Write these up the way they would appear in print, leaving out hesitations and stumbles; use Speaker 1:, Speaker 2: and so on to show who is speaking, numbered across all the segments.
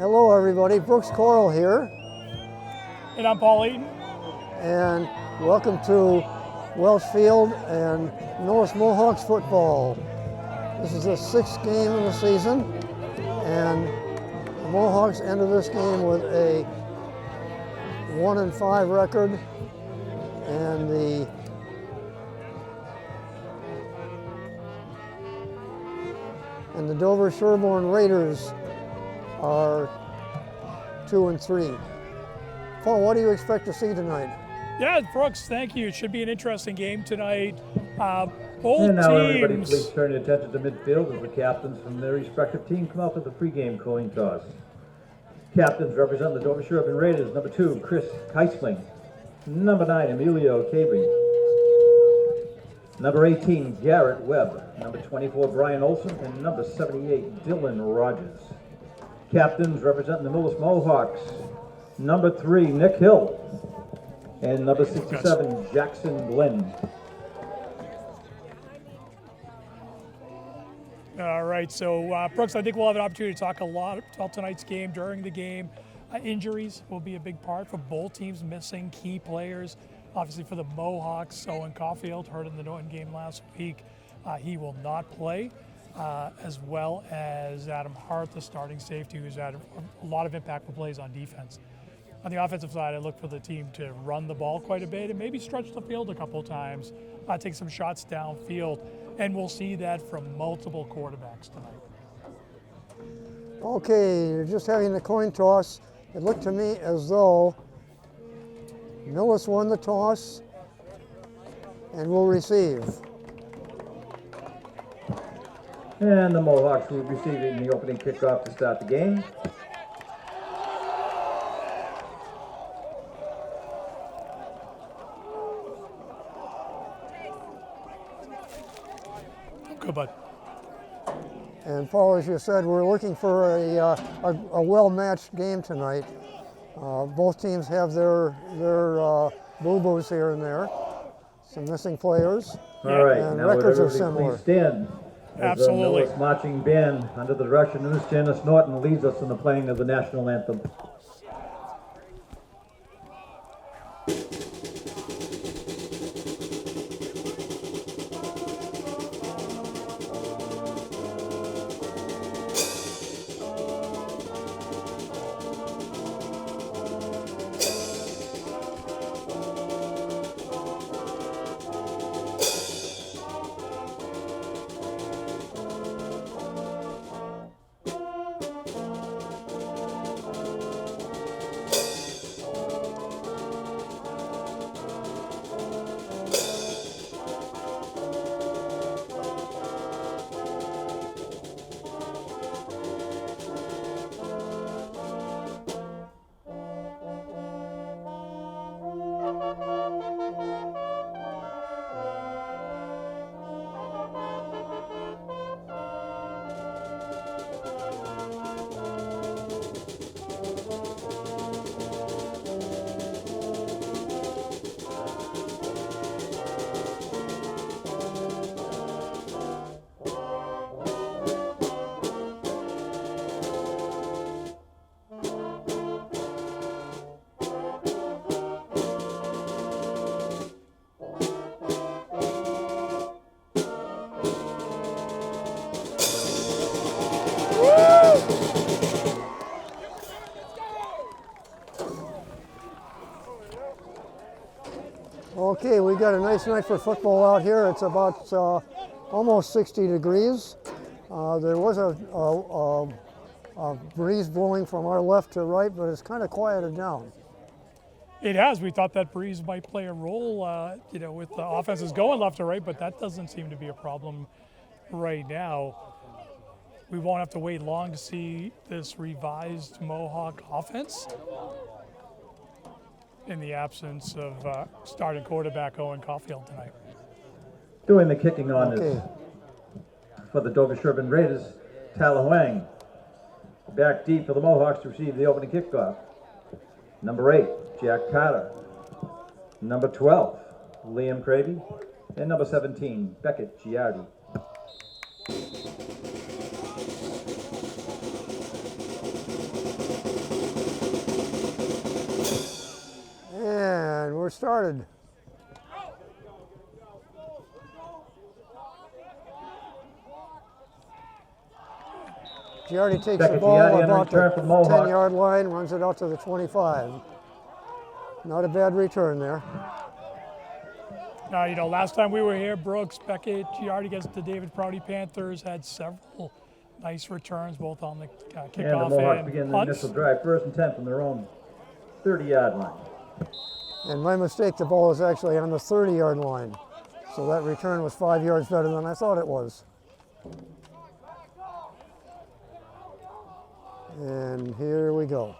Speaker 1: Hello everybody, Brooks Coral here,
Speaker 2: And I'm Paul Eaton.
Speaker 1: and welcome to Welsh Field and Millis Mohawks football. This is the 6th game of the season, and the Mohawks ended this game with a 1-5 record, and the Dover-Sherborn Raiders are 2-3. Paul, what do you expect to see tonight?
Speaker 2: Yeah, Brooks, thank you. It should be an interesting game tonight. Both
Speaker 3: And now everybody
Speaker 2: teams.
Speaker 3: please turn your attention to midfield as the captains from their respective team come out to the pregame coin toss. Captains represent the Dover-Sherborn Raiders, number 2, Chris Keisling. Number 9, Emilio Cabey. Number 18, Garrett Webb. Number 24, Brian Olson. And number 78, Dylan Rogers. Captains representing the Millis Mohawks, number 3, Nick Hill. And number 67, Jackson Glenn.
Speaker 2: All right, so Brooks, I think we'll have an opportunity to talk a lot about tonight's game. During the game, injuries will be a big part for both teams, missing key players. Obviously for the Mohawks, Owen Caulfield, hurt in the Norton game last week. He will not play, as well as Adam Hart, the starting safety, who's had a lot of impactful plays on defense. On the offensive side, I look for the team to run the ball quite a bit and maybe stretch the field a couple times, take some shots downfield, and we'll see that from multiple quarterbacks tonight.
Speaker 1: Okay, you're just having the coin toss. It looked to me as though Millis won the toss and will receive.
Speaker 3: And the Mohawks will be receiving the opening kickoff to start the game.
Speaker 2: Good, bud.
Speaker 1: And Paul, as you said, we're looking for a well-matched game tonight. Both teams have their boo-boos here and there, some missing players,
Speaker 3: All right,
Speaker 1: and
Speaker 3: now would
Speaker 1: records are
Speaker 3: everybody
Speaker 1: similar.
Speaker 3: please stand as the
Speaker 2: Absolutely.
Speaker 3: Millis marching band under the direction of Miss Janice Norton leads us in the playing of the national anthem.
Speaker 1: Okay, we got a nice night for football out here. It's about almost 60 degrees. There was a breeze blowing from our left to right, but it's kind of quieted down.
Speaker 2: It has. We thought that breeze might play a role, with the offenses going left to right, but that doesn't seem to be a problem right now. We won't have to wait long to see this revised Mohawk offense in the absence of starting quarterback Owen Caulfield tonight.
Speaker 3: Doing the kicking on
Speaker 1: Okay.
Speaker 3: is for the Dover-Sherborn Raiders, Tyler Huang. Back deep for the Mohawks to receive the opening kickoff. Number 8, Jack Carter. Number 12, Liam Cravey. And number 17, Beckett Giardi.
Speaker 1: started. Giardi takes the
Speaker 3: Becca
Speaker 1: ball
Speaker 3: Giardi on
Speaker 1: about the
Speaker 3: return from Mohawks.
Speaker 1: 10-yard line, runs it out to the 25. Not a bad return there.
Speaker 2: Now, you know, last time we were here, Brooks, Beckett, Giardi against the David Prouty Panthers had several nice returns, both on the
Speaker 3: And the
Speaker 2: kickoff
Speaker 3: Mohawks
Speaker 2: and
Speaker 3: begin the
Speaker 2: punts.
Speaker 3: initial drive, 1st and 10 from their own 30-yard line.
Speaker 1: And my mistake, the ball is actually on the 30-yard line. So that return was 5 yards better than I thought it was. And here we go.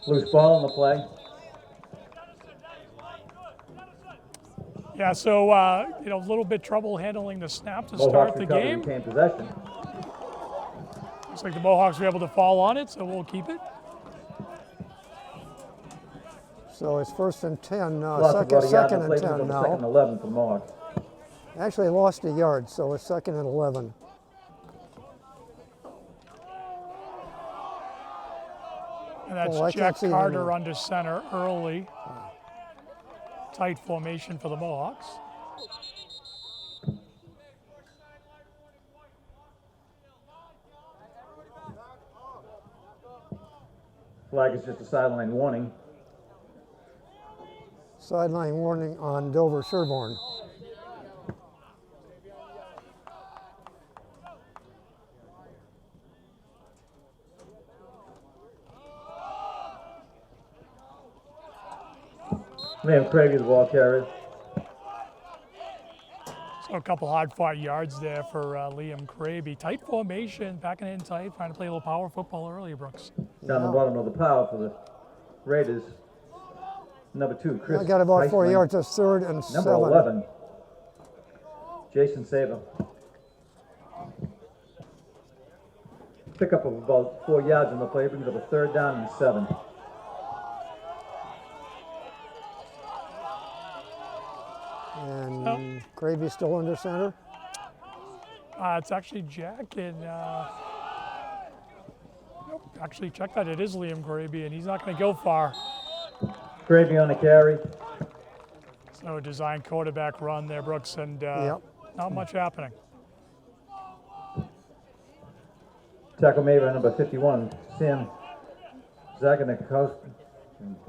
Speaker 3: Loose ball on the play.
Speaker 2: Yeah, so, you know, a little bit trouble handling the snap to start
Speaker 3: Mohawks
Speaker 2: the
Speaker 3: recover,
Speaker 2: game.
Speaker 3: retain possession.
Speaker 2: Looks like the Mohawks were able to fall on it, so we'll keep it.
Speaker 1: So it's 1st and 10 now,
Speaker 3: Lost about a yard
Speaker 1: second
Speaker 3: on the
Speaker 1: and
Speaker 3: play,
Speaker 1: 10
Speaker 3: second
Speaker 1: now.
Speaker 3: and 11 for Mohawks.
Speaker 1: Actually lost a yard, so it's 2nd and 11.
Speaker 2: And that's
Speaker 1: Oh, I
Speaker 2: Jack
Speaker 1: can't see them
Speaker 2: Carter
Speaker 1: now.
Speaker 2: under center early. Tight formation for the Mohawks.
Speaker 3: Flag is just a sideline warning.
Speaker 1: Sideline warning on Dover-Sherborn.
Speaker 3: Liam Craig is the ball carrier.
Speaker 2: So a couple hard-fought yards there for Liam Kraby. Tight formation, packing it in tight, trying to play a little power football early, Brooks.
Speaker 3: Down the bottom of the pile for the Raiders. Number 2, Chris.
Speaker 1: I got about 4
Speaker 3: Heisman.
Speaker 1: yards, that's 3rd and 7.
Speaker 3: Number 11, Jason Saber. Pickup of about 4 yards on the play, brings up a 3rd down and 7.
Speaker 1: And Kraby's still under center.
Speaker 2: It's actually Jack, and nope, actually check that. It is Liam Kraby, and he's not going to go far.
Speaker 3: Gravy on the carry.
Speaker 2: So design quarterback run there, Brooks, and not much happening.
Speaker 3: Tackle made by number 51, Sam Zaganikowski.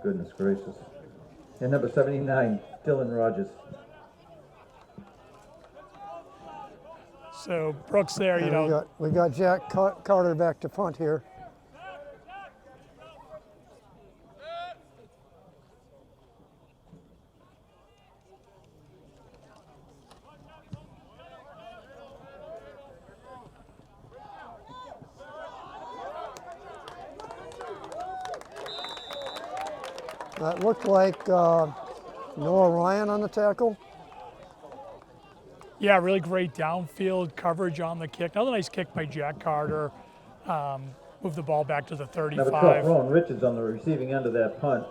Speaker 3: Goodness gracious. And number 79, Dylan Rogers.
Speaker 2: So Brooks there, you
Speaker 1: And
Speaker 2: know,
Speaker 1: we got Jack Carter back to punt here. That looked like Noah Ryan on the tackle.
Speaker 2: yeah, really great downfield coverage on the kick. Another nice kick by Jack Carter. Moved the ball back to the
Speaker 3: Number 12,
Speaker 2: 35.
Speaker 3: Rowan Richards on the receiving end of that punt.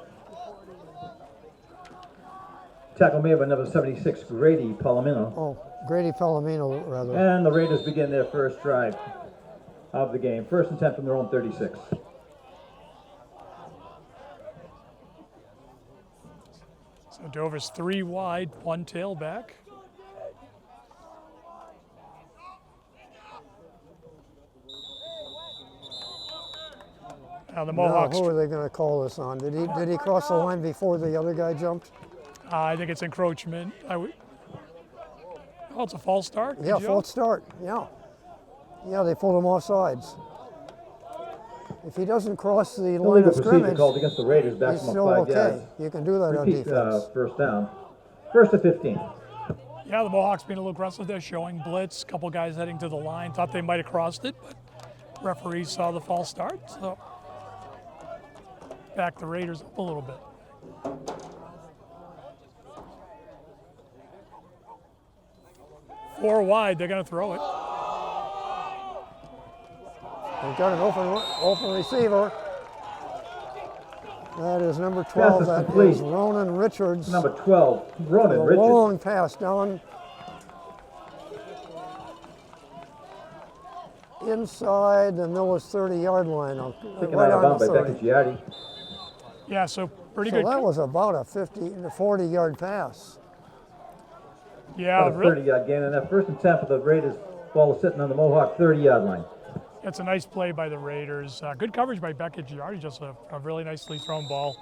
Speaker 3: Tackle made by number 76, Grady Palomino.
Speaker 1: Oh, Grady Palomino, rather.
Speaker 3: And the Raiders begin their first drive of the game. 1st and 10 from their own 36.
Speaker 2: So Dover's 3 wide, 1 tailback. Now the
Speaker 1: Now,
Speaker 2: Mohawks,
Speaker 1: who are they going to call this on? Did he cross the line before the other guy jumped?
Speaker 2: I think it's encroachment. Oh, it's a false start?
Speaker 1: Yeah,
Speaker 2: Joe?
Speaker 1: false start. Yeah. Yeah, they pulled him off sides. If he doesn't cross the line
Speaker 3: Illegal
Speaker 1: of
Speaker 3: procedure
Speaker 1: scrimmage,
Speaker 3: called against the Raiders,
Speaker 1: he's
Speaker 3: maximum
Speaker 1: still
Speaker 3: 5
Speaker 1: okay.
Speaker 3: yards.
Speaker 1: You can do that on
Speaker 3: Repeat,
Speaker 1: defense.
Speaker 3: first down. 1st and 15.
Speaker 2: Yeah, the Mohawks being a little aggressive there, showing blitz. A couple guys heading to the line. Thought they might have crossed it, but referees saw the false start. So back the Raiders up a little bit. Four wide, they're going to throw it.
Speaker 1: They've got an open receiver. That is number 12.
Speaker 3: is
Speaker 1: That
Speaker 3: complete.
Speaker 1: is Ronan Richards.
Speaker 3: Number 12, Ronan
Speaker 1: A
Speaker 3: Richards.
Speaker 1: long pass down inside the Miller's 30-yard line.
Speaker 3: Taken
Speaker 1: Right
Speaker 3: out of
Speaker 1: on
Speaker 3: bounds
Speaker 1: the
Speaker 3: by
Speaker 1: 30.
Speaker 3: Becky Giardi.
Speaker 2: Yeah, so pretty
Speaker 1: So
Speaker 2: good.
Speaker 1: that was about a 50 to 40-yard pass.
Speaker 2: Yeah,
Speaker 3: About a 30-yard gain, and that 1st and 10 for the Raiders. Ball is sitting on the Mohawk 30-yard line.
Speaker 2: it's a nice play by the Raiders. Good coverage by Beckett Giardi, just a really nicely thrown ball.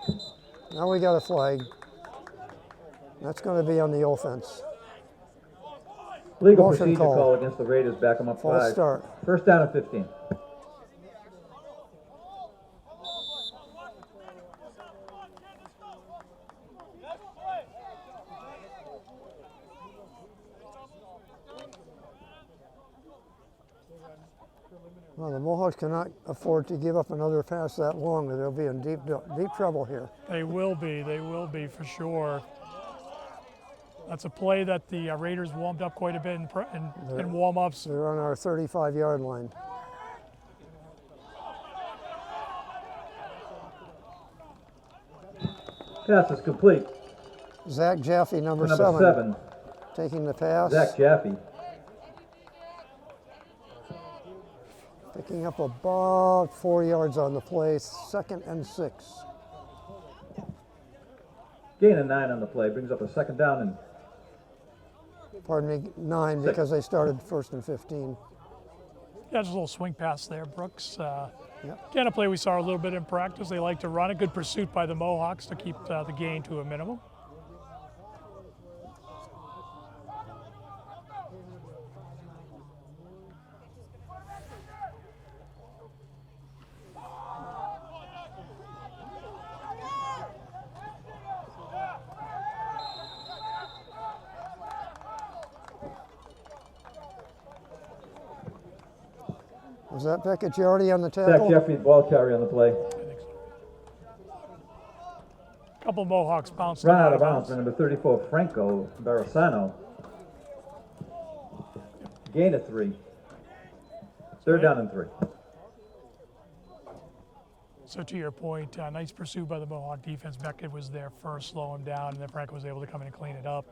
Speaker 1: Now we got a flag. That's going to be on the offense.
Speaker 3: Legal
Speaker 1: Motion
Speaker 3: procedure
Speaker 1: call.
Speaker 3: call against the Raiders, back them up
Speaker 1: False
Speaker 3: 5.
Speaker 1: start.
Speaker 3: 1st down and 15.
Speaker 1: Well, the Mohawks cannot afford to give up another pass that long, or they'll be in deep trouble here.
Speaker 2: They will be for sure. That's a play that the Raiders warmed up quite a bit in warm-ups.
Speaker 1: They're on our 35-yard line.
Speaker 3: Pass is complete.
Speaker 1: Zach Jaffe, number
Speaker 3: Number 7,
Speaker 1: taking the pass.
Speaker 3: Zach Jaffe.
Speaker 1: Picking up about 4 yards on the play, 2nd and 6.
Speaker 3: Gain of 9 on the play, brings up a 2nd down and
Speaker 1: Pardon me, 9
Speaker 3: 6.
Speaker 1: because they started 1st and 15.
Speaker 2: Yeah, just a little swing pass there, Brooks.
Speaker 1: Yep.
Speaker 2: Again, a play we saw a little bit in practice. They like to run. A good pursuit by the Mohawks to keep the gain to a minimum.
Speaker 1: Was that Beckett Giardi on the
Speaker 3: Zach
Speaker 1: tackle?
Speaker 3: Jaffe, ball carry on the play.
Speaker 2: A couple Mohawks bounced
Speaker 3: Run out of bounds by number 34, Franco Barasano. Gain of 3. 3rd down and 3.
Speaker 2: So to your point, nice pursuit by the Mohawk defense. Beckett was there first, slow him down, and then Franco was able to come in and clean it up.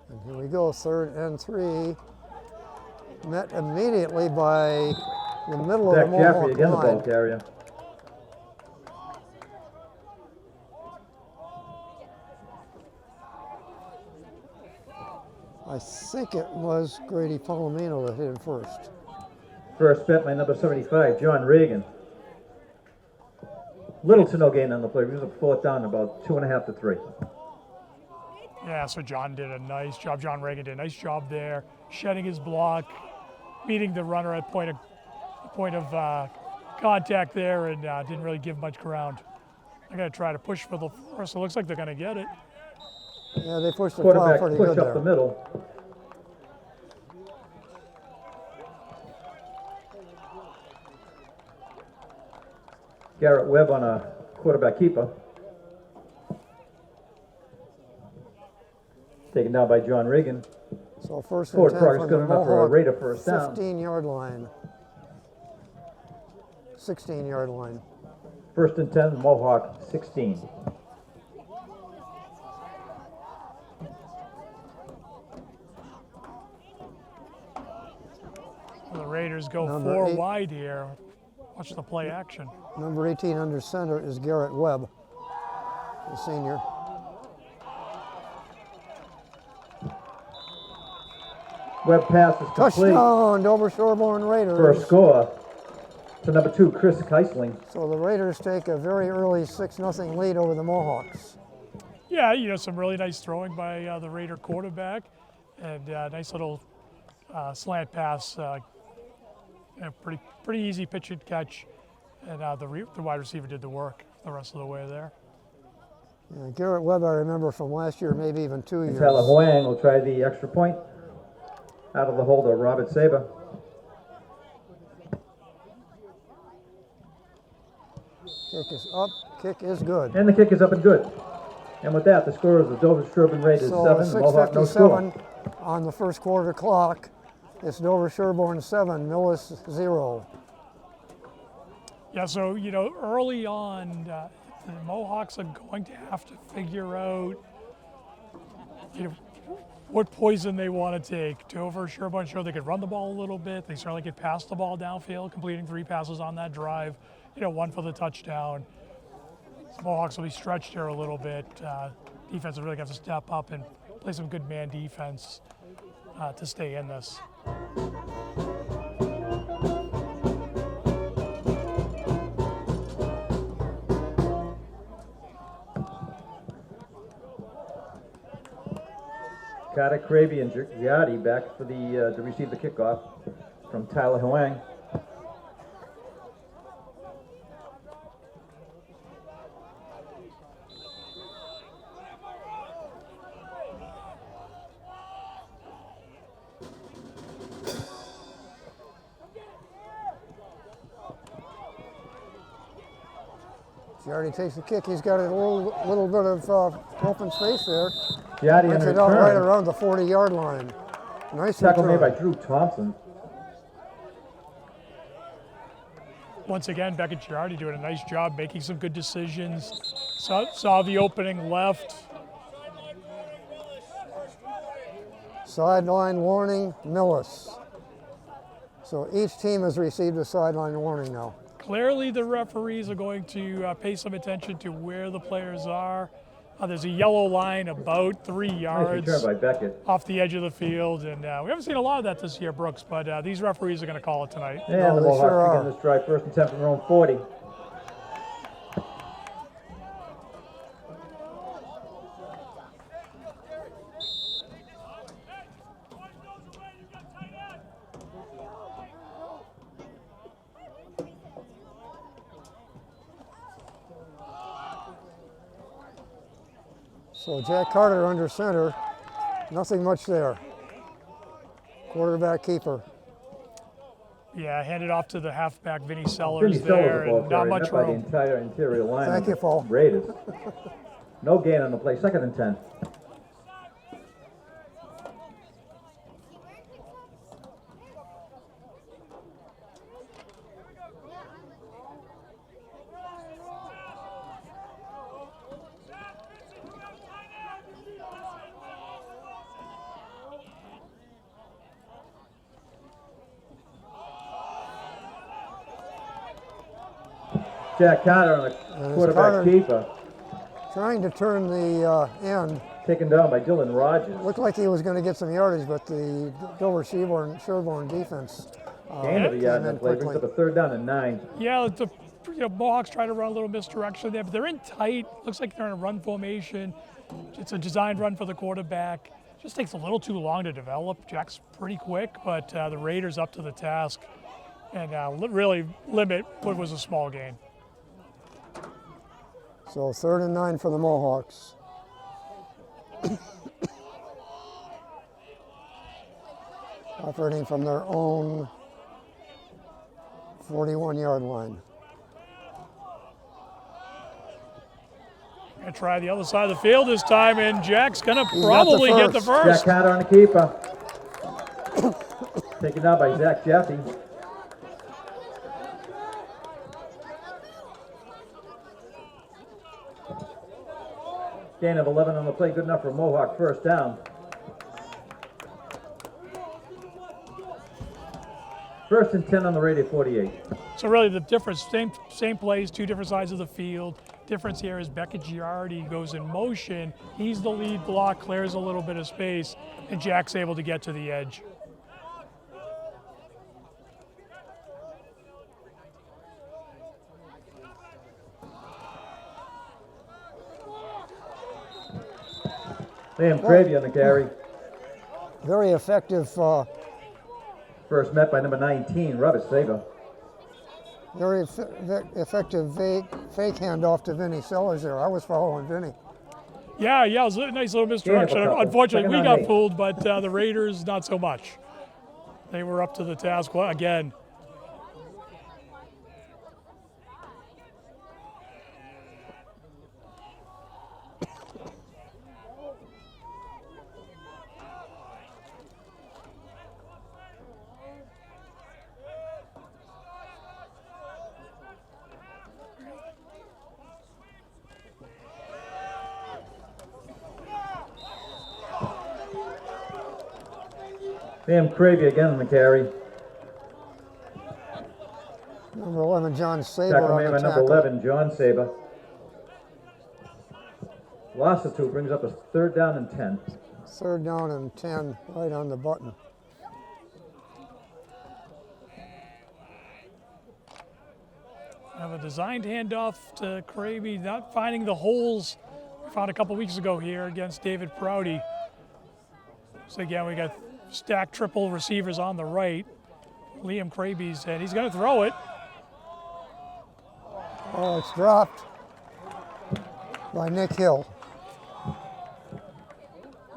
Speaker 1: And here we go, 3rd and 3. Met immediately by the middle of
Speaker 3: Zach
Speaker 1: the
Speaker 3: Jaffe
Speaker 1: Mohawk
Speaker 3: again, the ball
Speaker 1: line.
Speaker 3: carrier.
Speaker 1: I think it was Grady Palomino that hit him first.
Speaker 3: First bet by number 75, John Reagan. Little to no gain on the play. He was a 4th down, about 2.5 to 3.
Speaker 2: Yeah, so John did a nice job. John Reagan did a nice job there, shedding his block, meeting the runner at point of contact there, and didn't really give much ground. They're going to try to push for the first. It looks like they're going to get it.
Speaker 1: Yeah, they pushed the plow
Speaker 3: Quarterback
Speaker 1: pretty
Speaker 3: push
Speaker 1: good
Speaker 3: up
Speaker 1: there.
Speaker 3: the middle. Garrett Webb on a quarterback keeper. Taken down by John Reagan.
Speaker 1: So 1st and
Speaker 3: Forward
Speaker 1: 10
Speaker 3: progress
Speaker 1: from
Speaker 3: good
Speaker 1: the
Speaker 3: enough for a
Speaker 1: Mohawk
Speaker 3: Raider first down.
Speaker 1: 15-yard line. 16-yard line.
Speaker 3: 1st and 10, Mohawk 16.
Speaker 2: The Raiders go
Speaker 1: Number
Speaker 2: 4
Speaker 1: 8.
Speaker 2: wide here. Watch the play action.
Speaker 1: Number 18 under center is Garrett Webb, the senior.
Speaker 3: Webb pass is complete
Speaker 1: Touchdown, Dover-Sherborn Raiders.
Speaker 3: for a score to number 2, Chris Keisling.
Speaker 1: So the Raiders take a very early 6-0 lead over the Mohawks.
Speaker 2: Yeah, some really nice throwing by the Raider quarterback, and nice little slant pass. Pretty easy pitch and catch, and the wide receiver did the work the rest of the way there.
Speaker 1: Yeah, Garrett Webb, I remember from last year, maybe even 2 years.
Speaker 3: Tyler Huang will try the extra point out of the holder, Robert Saber.
Speaker 1: Kick is up, kick is good.
Speaker 3: And the kick is up and good. And with that, the score is the Dover-Sherborn Raiders
Speaker 1: So
Speaker 3: 7, the Mohawk no score.
Speaker 1: 6:57 on the first quarter clock. It's Dover-Sherborn 7, Millis 0.
Speaker 2: Yeah, so, early on, the Mohawks are going to have to figure out, what poison they want to take. Dover-Sherborn showed they could run the ball a little bit. They certainly could pass the ball downfield, completing 3 passes on that drive, 1 for the touchdown. The Mohawks will be stretched here a little bit. Defense will really have to step up and play some good man defense to stay in this.
Speaker 3: Carter, Cravey, and Giardi back for to receive the kickoff from Tyler Huang.
Speaker 1: Giardi takes the kick. He's got a little bit of open space there.
Speaker 3: Giardi
Speaker 1: Puts
Speaker 3: in
Speaker 1: it out right
Speaker 3: return.
Speaker 1: around the 40-yard line. Nice
Speaker 3: Tackle made by
Speaker 1: return.
Speaker 3: Drew Thompson.
Speaker 2: Once again, Beckett Giardi doing a nice job making some good decisions. Saw the opening left.
Speaker 1: Sideline warning, Millis. So each team has received a sideline warning now.
Speaker 2: Clearly, the referees are going to pay some attention to where the players are. There's a yellow line about 3
Speaker 3: Nice
Speaker 2: yards
Speaker 3: return by Beckett.
Speaker 2: off the edge of the field, and we haven't seen a lot of that this year, Brooks, but these referees are going to call it tonight.
Speaker 3: And
Speaker 1: No,
Speaker 3: the
Speaker 1: they
Speaker 3: Mohawks
Speaker 1: sure
Speaker 3: begin
Speaker 1: are.
Speaker 3: this drive first and 10 from their own 40.
Speaker 1: So Jack Carter under center. Nothing much there. Quarterback keeper.
Speaker 2: Yeah, handed off to the halfback, Vinny
Speaker 3: Vinny
Speaker 2: Sellers
Speaker 3: Sellers,
Speaker 2: there,
Speaker 3: the ball
Speaker 2: and not
Speaker 3: carrier,
Speaker 2: much
Speaker 3: met by the
Speaker 2: room.
Speaker 3: entire interior line.
Speaker 1: Thank
Speaker 3: of
Speaker 1: you,
Speaker 3: the
Speaker 1: Paul.
Speaker 3: Raiders. No gain on the play, 2nd and 10. Jack Carter on the
Speaker 1: it's
Speaker 3: quarterback
Speaker 1: Carter.
Speaker 3: keeper,
Speaker 1: Trying to turn the end.
Speaker 3: taken down by Dylan Rogers.
Speaker 1: Looked like he was going to get some yardage, but the Dover-Sherborn defense
Speaker 3: Gain of a yard
Speaker 1: came
Speaker 3: in
Speaker 1: in
Speaker 3: the play, brings
Speaker 1: quickly.
Speaker 3: up a 3rd down and 9.
Speaker 2: Yeah, the Mohawks try to run a little misdirection there, but they're in tight. Looks like they're in a run formation. It's a designed run for the quarterback. Just takes a little too long to develop. Jack's pretty quick, but the Raiders up to the task and really limit what was a small gain.
Speaker 1: So 3rd and 9 for the Mohawks. Operating from their own 41-yard line.
Speaker 2: Gonna try the other side of the field this time, and Jack's gonna
Speaker 1: got the
Speaker 2: probably get the
Speaker 1: first.
Speaker 3: Jack
Speaker 2: first.
Speaker 3: Carter on the keeper. Taken down by Zach Jeffy. Gain of 11 on the play, good enough for a Mohawk 1st down. 1st and 10 on the Raider 48.
Speaker 2: So really the difference, same plays, 2 different sides of the field. Difference here is Beckett Giardi goes in motion. He's the lead block, clears a little bit of space, and Jack's able to get to the edge.
Speaker 3: Liam Cravey on the carry.
Speaker 1: Very effective,
Speaker 3: First met by number 19, Robert Saber.
Speaker 1: very effective fake handoff to Vinny Sellers there. I was following Vinny.
Speaker 2: Yeah, it was a nice little misdirection.
Speaker 3: couple.
Speaker 2: Unfortunately, we
Speaker 3: Second
Speaker 2: got
Speaker 3: on 8.
Speaker 2: fooled, but the Raiders not so much. They were up to the task again.
Speaker 3: Liam Cravey again on the carry.
Speaker 1: Number 11, John Saber
Speaker 3: Tackle
Speaker 1: on
Speaker 3: made
Speaker 1: the
Speaker 3: by number
Speaker 1: tackle.
Speaker 3: 11, John Saber. Loss of 2 brings up a 3rd down and 10.
Speaker 1: 3rd down and 10, right on the button.
Speaker 2: Have a designed handoff to Cravey, not finding the holes we found a couple weeks ago here against David Prouty. So again, we got stacked triple receivers on the right. Liam Cravey's, and he's going to throw it.
Speaker 1: Oh, it's dropped by Nick Hill.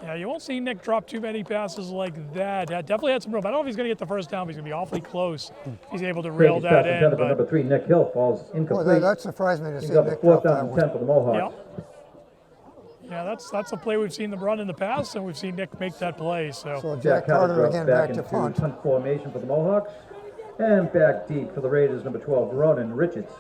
Speaker 2: Yeah, you won't see Nick drop too many passes like that. Definitely had some room. I don't know if he's going to get the first down, but he's going to be awfully close. He's able to reel
Speaker 3: Cravey's
Speaker 2: that
Speaker 3: pass
Speaker 2: in.
Speaker 3: intended for
Speaker 2: But
Speaker 3: number 3, Nick Hill, falls
Speaker 1: Boy,
Speaker 3: incomplete.
Speaker 1: that surprised me to see
Speaker 3: Brings up a
Speaker 1: Nick
Speaker 3: 4th
Speaker 1: drop
Speaker 3: down
Speaker 1: that
Speaker 3: and
Speaker 1: one.
Speaker 3: 10 for the Mohawks.
Speaker 2: yeah, that's a play we've seen them run in the past, and we've seen Nick make that play. So
Speaker 1: So
Speaker 3: Jack
Speaker 1: Jack Carter
Speaker 3: drops
Speaker 1: again
Speaker 3: back
Speaker 1: back to
Speaker 3: into
Speaker 1: punt.
Speaker 3: punt formation for the Mohawks. And back deep for the Raiders, number 12, Ronan Richards.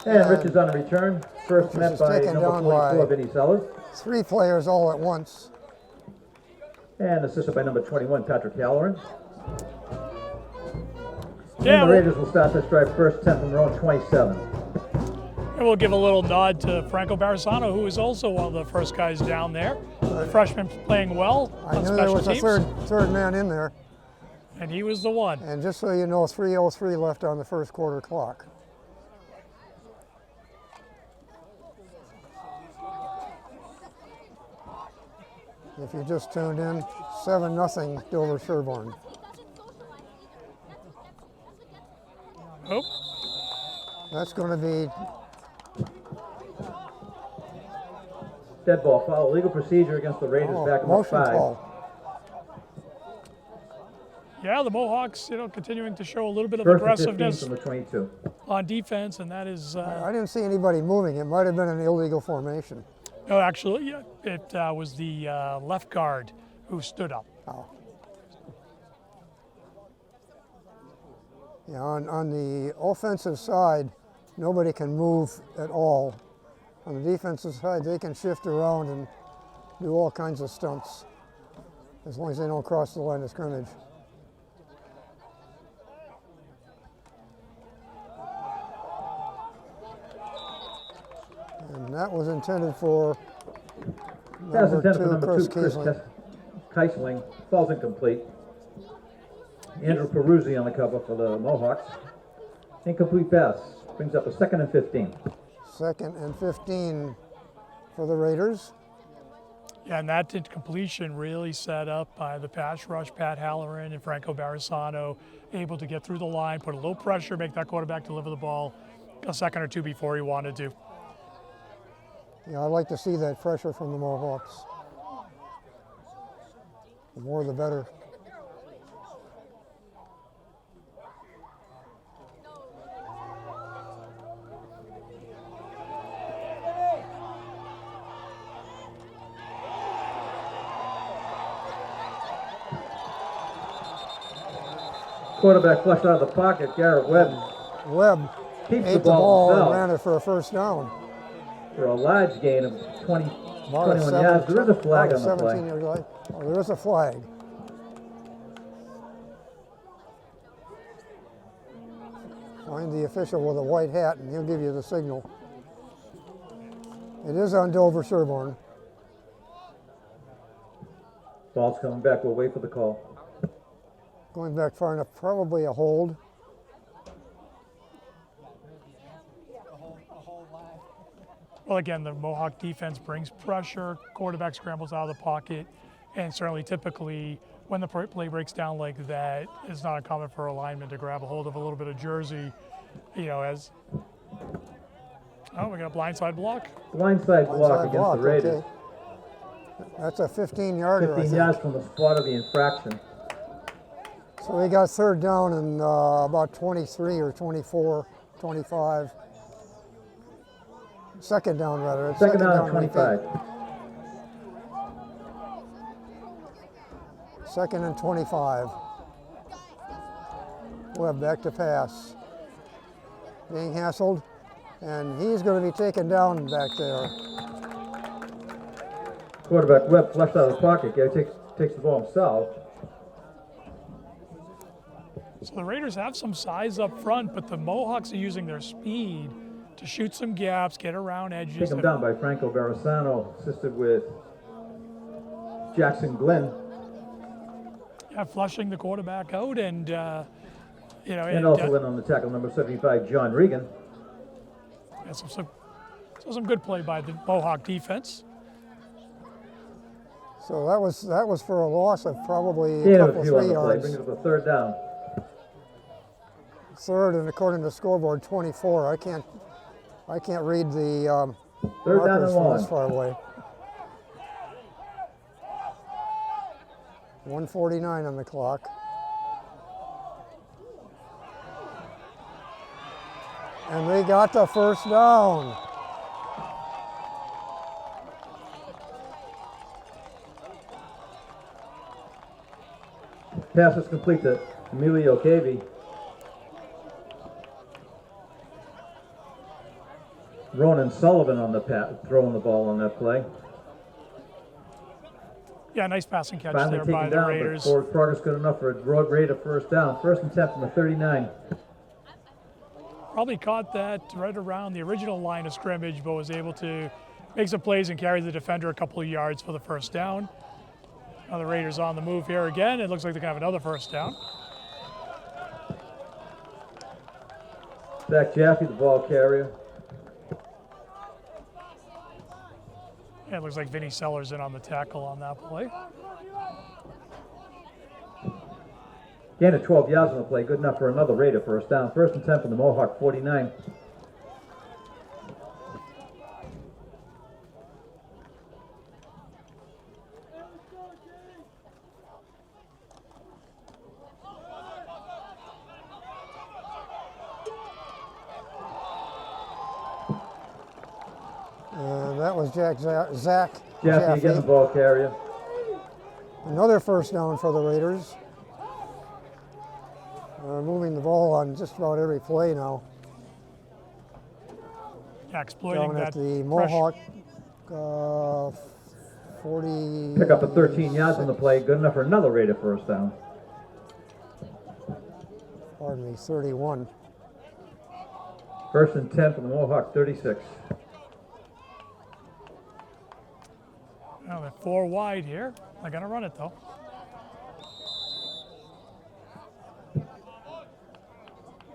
Speaker 3: And Richards on a return. First
Speaker 1: Richards
Speaker 3: met
Speaker 1: is
Speaker 3: by
Speaker 1: taken
Speaker 3: number
Speaker 1: down
Speaker 3: 24,
Speaker 1: by-
Speaker 3: Vinny Sellers.
Speaker 1: 3 players all at once.
Speaker 3: And assisted by number 21, Patrick Halloran.
Speaker 2: yeah,
Speaker 3: And the Raiders will start this drive first, 10 from their own 27.
Speaker 2: and we'll give a little nod to Franco Barisano, who is also one of the first guys down there. The freshman playing well
Speaker 1: I
Speaker 2: on
Speaker 1: knew there
Speaker 2: special
Speaker 1: was a
Speaker 2: teams,
Speaker 1: third man in there.
Speaker 2: and he was the one.
Speaker 1: And just so you know, 3:03 left on the first quarter clock. If you just tuned in, 7-0 Dover-Sherborn.
Speaker 2: Oh,
Speaker 1: That's going to be
Speaker 3: Dead ball foul, legal procedure against the Raiders, back them up
Speaker 1: motion
Speaker 3: 5.
Speaker 1: call.
Speaker 2: yeah, the Mohawks, continuing to show a little bit of
Speaker 3: First and 15
Speaker 2: aggressiveness
Speaker 3: from the 22.
Speaker 2: on defense, and that is,
Speaker 1: I didn't see anybody moving. It might have been an illegal formation.
Speaker 2: no, actually, yeah, it was the left guard who stood up.
Speaker 1: Oh. Yeah, on the offensive side, nobody can move at all. On the defensive side, they can shift around and do all kinds of stunts, as long as they don't cross the line of scrimmage. And that was intended for
Speaker 3: Pass
Speaker 1: number
Speaker 3: intended for
Speaker 1: 2,
Speaker 3: number
Speaker 1: Chris
Speaker 3: 2, Chris
Speaker 1: Kiesling.
Speaker 3: Keisling. Falls incomplete. Andrew Peruzzi on the cover for the Mohawks. Incomplete pass. Brings up a 2nd and 15.
Speaker 1: 2nd and 15 for the Raiders.
Speaker 2: Yeah, and that incompletion really set up by the pass rush, Pat Halloran and Franco Barisano, able to get through the line, put a little pressure, make that quarterback deliver the ball a second or two before he wanted to.
Speaker 1: Yeah, I like to see that pressure from the Mohawks. The more the better.
Speaker 3: Quarterback flushed out of the pocket. Garrett Webb
Speaker 1: Webb
Speaker 3: keeps
Speaker 1: ate
Speaker 3: the
Speaker 1: the
Speaker 3: ball
Speaker 1: ball and
Speaker 3: himself
Speaker 1: ran it for a first down.
Speaker 3: for a large gain of 20,
Speaker 1: About
Speaker 3: 21 yards. There is a flag on the
Speaker 1: 17
Speaker 3: play.
Speaker 1: yard line. Oh, there is a flag. Find the official with a white hat and he'll give you the signal. It is on Dover-Sherborn.
Speaker 3: Ball's coming back. We'll wait for the call.
Speaker 1: Going back far enough, probably a hold.
Speaker 2: Well, again, the Mohawk defense brings pressure, quarterback scrambles out of the pocket, and certainly typically when the play breaks down like that, it's not uncommon for a lineman to grab a hold of a little bit of jersey, as, oh, we got a blindside block.
Speaker 3: Blindside block
Speaker 1: Onside
Speaker 3: against
Speaker 1: block,
Speaker 3: the Raiders.
Speaker 1: okay. That's a 15-yarder,
Speaker 3: 15 yards from the spot of the infraction.
Speaker 1: So we got 3rd down and about 23 or 24, 25. 2nd down, rather. It's
Speaker 3: Second down and
Speaker 1: and
Speaker 3: 25.
Speaker 1: 2nd and 25. Webb back to pass. Being hassled, and he's going to be taken down back there.
Speaker 3: Quarterback Webb flushed out of the pocket. Gary takes the ball himself.
Speaker 2: So the Raiders have some size up front, but the Mohawks are using their speed to shoot some gaps, get around edges.
Speaker 3: Taken down by Franco Barasano, assisted with Jackson Glenn.
Speaker 2: Yeah, flushing the quarterback out, and
Speaker 3: And also in on the tackle, number 75, John Regan.
Speaker 2: Yeah, some good play by the Mohawk defense.
Speaker 1: So that was for a loss of probably
Speaker 3: Gain
Speaker 1: a
Speaker 3: of
Speaker 1: couple,
Speaker 3: a few on
Speaker 1: 3
Speaker 3: the play,
Speaker 1: yards.
Speaker 3: brings it to third down.
Speaker 1: Third, and according to the scoreboard, 24. I can't read the
Speaker 3: Third down
Speaker 1: markers
Speaker 3: and
Speaker 1: from this
Speaker 3: 1.
Speaker 1: far away. 1:49 on the clock. And they got the first down.
Speaker 3: Pass is complete to Emilio Cavey. Ronan Sullivan on the throwing the ball on that play.
Speaker 2: Yeah, nice passing catch
Speaker 3: Finally
Speaker 2: there
Speaker 3: taken
Speaker 2: by the
Speaker 3: down,
Speaker 2: Raiders.
Speaker 3: but forward progress good enough for a road rate of first down. First and 10 from the 39.
Speaker 2: Probably caught that right around the original line of scrimmage, but was able to make some plays and carry the defender a couple of yards for the first down. Now the Raiders on the move here again. It looks like they're going to have another first down.
Speaker 3: Zach Jaffe, the ball carrier.
Speaker 2: Yeah, it looks like Vinny Sellers in on the tackle on that play.
Speaker 3: Gain of 12 yards on the play, good enough for another Raider first down. First and 10 from the Mohawk 49.
Speaker 1: And that was Zach
Speaker 3: Jaffe
Speaker 1: Jaffe.
Speaker 3: again, the ball carrier.
Speaker 1: Another first down for the Raiders. Moving the ball on just about every play now.
Speaker 2: Yeah, exploiting
Speaker 1: Down at
Speaker 2: that
Speaker 1: the
Speaker 2: pressure.
Speaker 1: Mohawk 40.
Speaker 3: Pick up a 13 yards on the play, good enough for another Raider first down.
Speaker 1: Pardon me, 31.
Speaker 3: First and 10 from the Mohawk 36.
Speaker 2: Well, they're 4 wide here. They're going to run it though.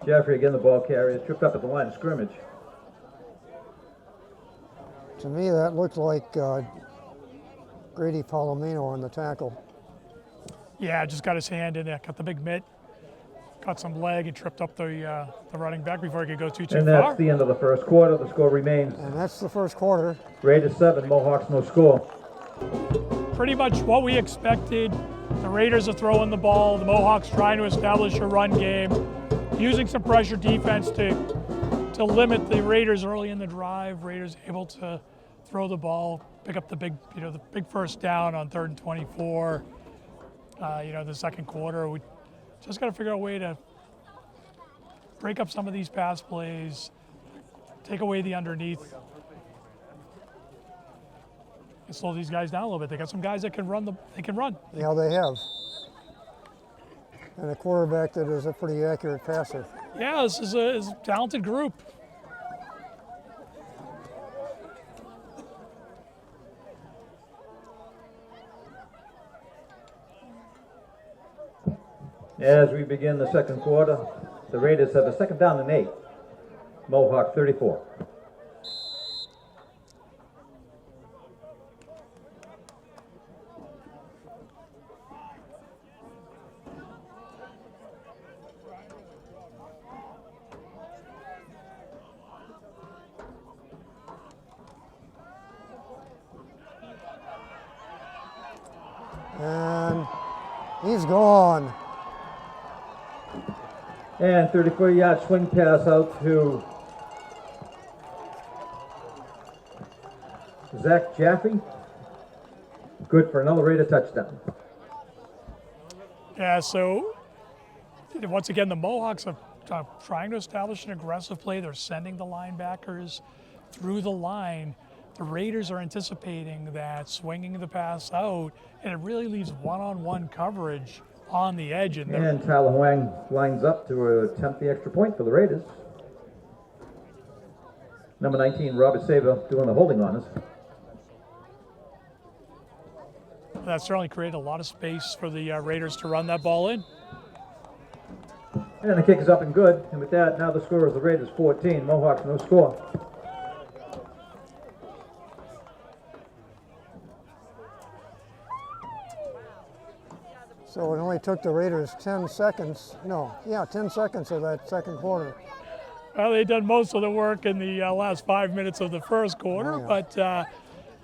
Speaker 3: Jeffrey again, the ball carrier, tripped up at the line of scrimmage.
Speaker 1: To me, that looked like Grady Palomino on the tackle.
Speaker 2: Yeah, just got his hand in there, got the big mitt, got some leg, and tripped up the running back before he could go too
Speaker 3: And
Speaker 2: far.
Speaker 3: that's the end of the first quarter. The score remains
Speaker 1: And that's the first quarter.
Speaker 3: Raiders 7, Mohawks no score.
Speaker 2: Pretty much what we expected. The Raiders are throwing the ball. The Mohawks trying to establish a run game, using some pressure defense to limit the Raiders early in the drive. Raiders able to throw the ball, pick up the big first down on 3rd and 24. The second quarter, we just got to figure out a way to break up some of these pass plays, take away the underneath, and slow these guys down a little bit. They got some guys that can run. They can run.
Speaker 1: Yeah, they have. And a quarterback that is a pretty accurate passer.
Speaker 2: Yeah, this is a talented group.
Speaker 3: As we begin the second quarter, the Raiders have a second down and 8. Mohawk 34.
Speaker 1: And he's gone.
Speaker 3: And 34-yard swing pass out to Zach Jaffe. Good for another Raider touchdown.
Speaker 2: Yeah, so once again, the Mohawks are trying to establish an aggressive play. They're sending the linebackers through the line. The Raiders are anticipating that, swinging the pass out, and it really leaves one-on-one coverage on the edge.
Speaker 3: And Tyler Huang lines up to attempt the extra point for the Raiders. Number 19, Robert Saber, doing the holding on us.
Speaker 2: That certainly created a lot of space for the Raiders to run that ball in.
Speaker 3: And the kick is up and good. And with that, now the score is the Raiders 14, Mohawks no score.
Speaker 1: So it only took the Raiders 10 seconds. 10 seconds of that second quarter.
Speaker 2: Well, they've done most of the work in the last 5 minutes of the first quarter, but they're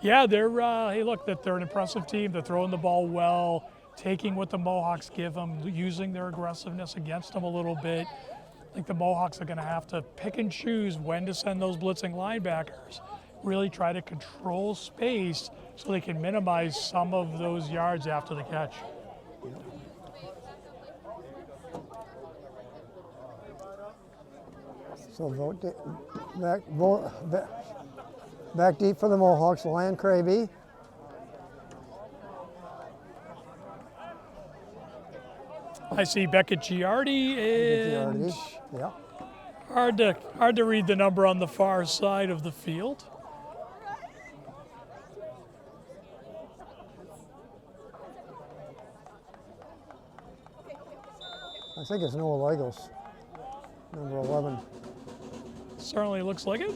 Speaker 2: hey, look, that they're an impressive team. They're throwing the ball well, taking what the Mohawks give them, using their aggressiveness against them a little bit. I think the Mohawks are going to have to pick and choose when to send those blitzing linebackers, really try to control space so they can minimize some of those yards after the catch.
Speaker 1: So back deep for the Mohawks, Lion Kraby.
Speaker 2: I see Beckett Giardi, and
Speaker 1: Yeah.
Speaker 2: hard to read the number on the far side of the field.
Speaker 1: I think it's Noah Lagos, number 11.
Speaker 2: Certainly looks like it.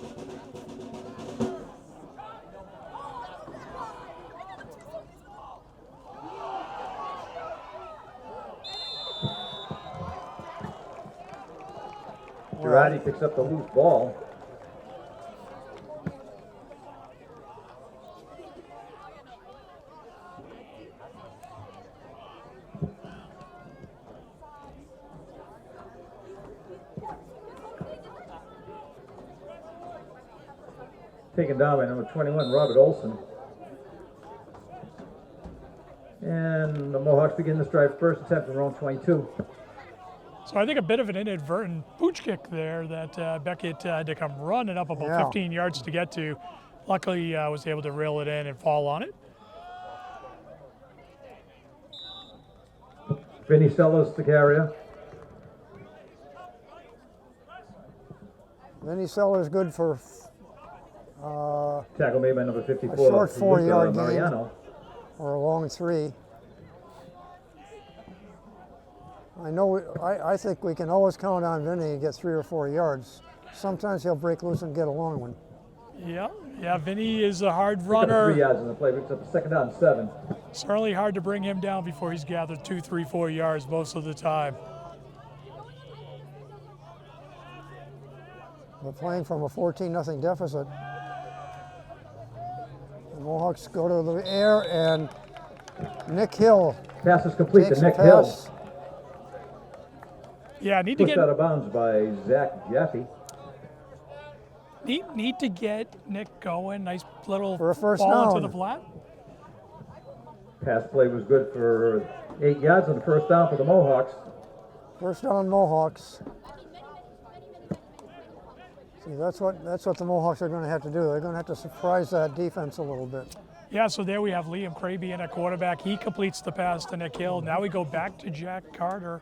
Speaker 3: Girardi picks up the loose ball. Taken down by number 21, Robert Olson. And the Mohawks begin this drive first attempt from round 22.
Speaker 2: So I think a bit of an inadvertent pooch kick there that Beckett had to come running up about 15 yards to get to. Luckily, was able to reel it in and fall on it.
Speaker 3: Vinny Sellers, the carrier.
Speaker 1: Vinny Sellers good for
Speaker 3: Tackle made by number 54.
Speaker 1: a short 4-yard gain
Speaker 3: Mariano.
Speaker 1: or a long 3. I think we can always count on Vinny to get 3 or 4 yards. Sometimes he'll break loose and get a long one.
Speaker 2: Yeah, Vinny is a hard
Speaker 3: Pick up
Speaker 2: runner.
Speaker 3: 3 yards in the play, picks up a second down 7.
Speaker 2: Certainly hard to bring him down before he's gathered 2, 3, 4 yards most of the time.
Speaker 1: We're playing from a 14-0 deficit. The Mohawks go to the air, and Nick Hill
Speaker 3: Pass is complete
Speaker 1: takes
Speaker 3: to
Speaker 1: a
Speaker 3: Nick Hill.
Speaker 1: pass.
Speaker 2: Yeah, need to
Speaker 3: Pushed
Speaker 2: get
Speaker 3: out of bounds by Zach Jaffe.
Speaker 2: need to get Nick going. Nice little
Speaker 1: For a first
Speaker 2: ball
Speaker 1: down.
Speaker 2: into the flat.
Speaker 3: Pass play was good for 8 yards on the first down for the Mohawks.
Speaker 1: First down, Mohawks. See, that's what the Mohawks are going to have to do. They're going to have to surprise that defense a little bit.
Speaker 2: Yeah, so there we have Liam Kraby in at quarterback. He completes the pass to Nick Hill. Now we go back to Jack Carter,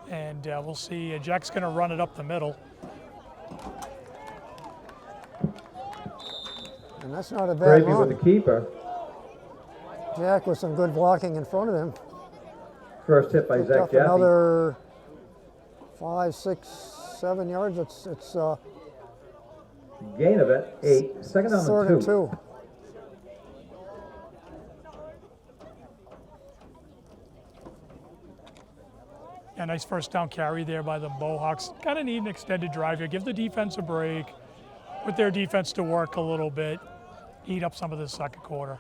Speaker 2: and we'll see. Jack's going to run it up the middle.
Speaker 1: And that's not a bad
Speaker 3: Gravy
Speaker 1: run.
Speaker 3: with the keeper.
Speaker 1: Jack with some good blocking in front of him.
Speaker 3: First hit by
Speaker 1: Picked
Speaker 3: Zach
Speaker 1: up
Speaker 3: Jaffe.
Speaker 1: another 5, 6, 7 yards. It's
Speaker 3: Gain of it, 8. Second down
Speaker 1: third
Speaker 3: and
Speaker 1: and 2.
Speaker 2: Yeah, nice first down carry there by the Mohawks. Kind of need an extended drive here. Give the defense a break. Put their defense to work a little bit. Eat up some of the second quarter.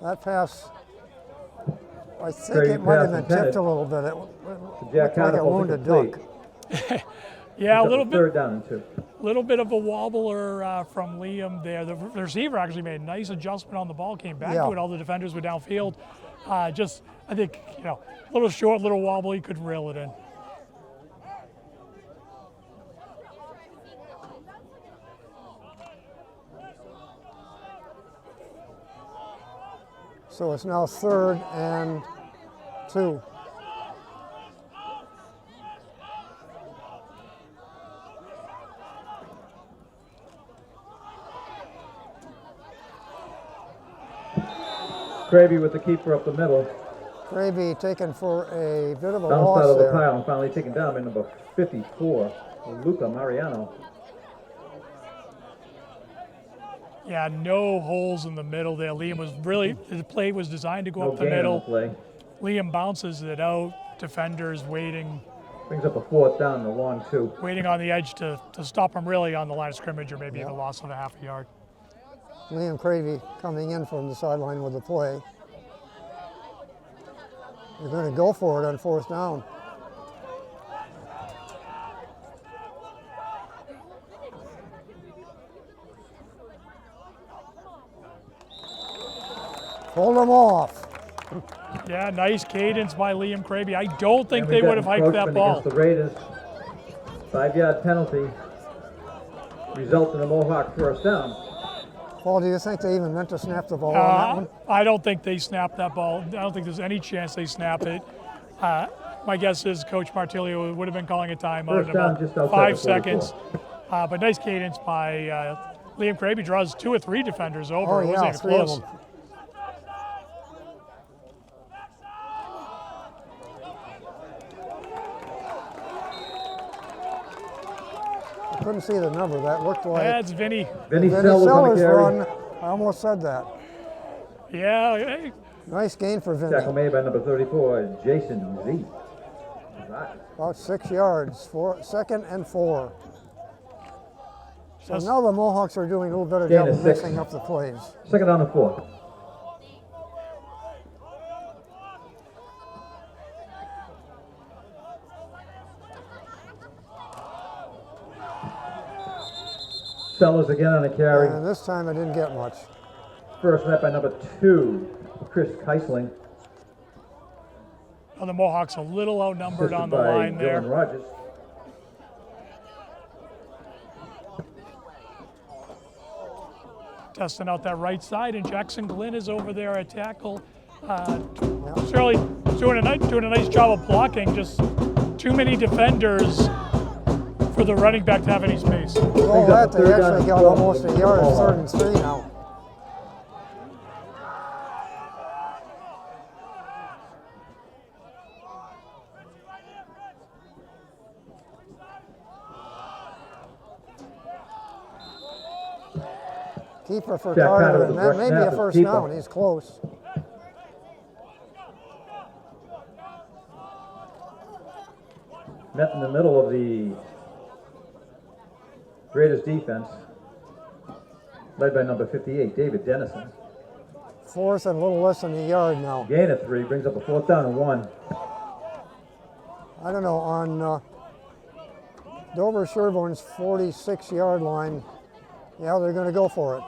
Speaker 1: That pass, I think
Speaker 3: Great
Speaker 1: it might have
Speaker 3: pass
Speaker 1: been tipped
Speaker 3: intended.
Speaker 1: a little bit. It
Speaker 3: Jack
Speaker 1: looked like
Speaker 3: Carter
Speaker 1: a
Speaker 3: falls
Speaker 1: wounded
Speaker 3: incomplete.
Speaker 1: duck.
Speaker 2: Yeah, a
Speaker 3: Picks up
Speaker 2: little
Speaker 3: the
Speaker 2: bit.
Speaker 3: Third down and 2.
Speaker 2: Little bit of a wobbler from Liam there. The receiver actually made a nice adjustment on the ball, came back
Speaker 1: Yeah.
Speaker 2: to it. All the defenders were downfield. I think, a little short, little wobbly, could reel it in.
Speaker 1: So it's now 3rd and 2.
Speaker 3: Gravy with the keeper up the middle.
Speaker 1: Gravy taken for a bit of a
Speaker 3: Bounced
Speaker 1: loss
Speaker 3: out of the
Speaker 1: there.
Speaker 3: pile and finally taken down by number 54, Luca Mariano.
Speaker 2: Yeah, no holes in the middle there. Liam was really, the play was designed to go
Speaker 3: No
Speaker 2: up the
Speaker 3: gain on
Speaker 2: middle.
Speaker 3: the play.
Speaker 2: Liam bounces it out. Defenders waiting
Speaker 3: Brings up a 4th down and a long 2.
Speaker 2: waiting on the edge to stop him really on the line of scrimmage, or maybe a loss of a half a yard.
Speaker 1: Liam Gravy coming in from the sideline with the play. They're going to go for it on 4th down. Hold them off.
Speaker 2: Yeah, nice cadence by Liam Kraby. I don't think
Speaker 3: And
Speaker 2: they
Speaker 3: we've
Speaker 2: would have
Speaker 3: got
Speaker 2: hiked that
Speaker 3: encroachment
Speaker 2: ball.
Speaker 3: against the Raiders. 5-yard penalty. Result in a Mohawk 1st down.
Speaker 1: Paul, do you think they even meant to snap the ball on that one?
Speaker 2: I don't think they snapped that ball. I don't think there's any chance they snap it. My guess is Coach Martilio would have been calling a timeout in
Speaker 3: First down,
Speaker 2: about
Speaker 3: just outside
Speaker 2: 5
Speaker 3: the 44.
Speaker 2: seconds. But nice cadence by Liam Kraby. Draws 2 or 3 defenders over.
Speaker 1: Oh,
Speaker 2: It
Speaker 1: yeah,
Speaker 2: wasn't even
Speaker 1: 3 of
Speaker 2: close.
Speaker 1: them. I couldn't see the number. That looked like
Speaker 2: That's Vinny.
Speaker 3: Vinny
Speaker 1: Vinny
Speaker 3: Sellers on the
Speaker 1: Sellers
Speaker 3: carry.
Speaker 1: run. I almost said that.
Speaker 2: Yeah, hey,
Speaker 1: Nice gain for Vinny.
Speaker 3: Tackle made by number 34, Jason Z.
Speaker 1: About 6 yards, 2nd and 4. So
Speaker 2: Just-
Speaker 1: now the Mohawks are doing a little better
Speaker 3: Gain
Speaker 1: job
Speaker 3: of
Speaker 1: of
Speaker 3: 6.
Speaker 1: mixing up the plays.
Speaker 3: 2nd down and 4. Sellers again on a carry.
Speaker 1: And this time I didn't get much.
Speaker 3: First met by number 2, Chris Keisling.
Speaker 2: the Mohawks a little outnumbered
Speaker 3: Assisted
Speaker 2: on the
Speaker 3: by
Speaker 2: line there.
Speaker 3: Dylan Rogers.
Speaker 2: Testing out that right side, and Jackson Glenn is over there at tackle. Shirley doing a nice job of blocking. Just too many defenders for the running back to have any space.
Speaker 1: Oh, that they actually got almost a yard, 3rd and 3 now. Keeper for
Speaker 3: Jack Carter
Speaker 1: Carter,
Speaker 3: with
Speaker 1: and
Speaker 3: the
Speaker 1: that
Speaker 3: rush
Speaker 1: may be
Speaker 3: snap
Speaker 1: a
Speaker 3: is
Speaker 1: first
Speaker 3: keeper.
Speaker 1: down. He's close.
Speaker 3: Met in the middle of the Raiders defense, led by number 58, David Dennison.
Speaker 1: 4th and a little less than a yard now.
Speaker 3: Gain of 3, brings up a 4th down and 1.
Speaker 1: I don't know, on Dover-Sherborn's 46-yard line, yeah, they're going to go for it.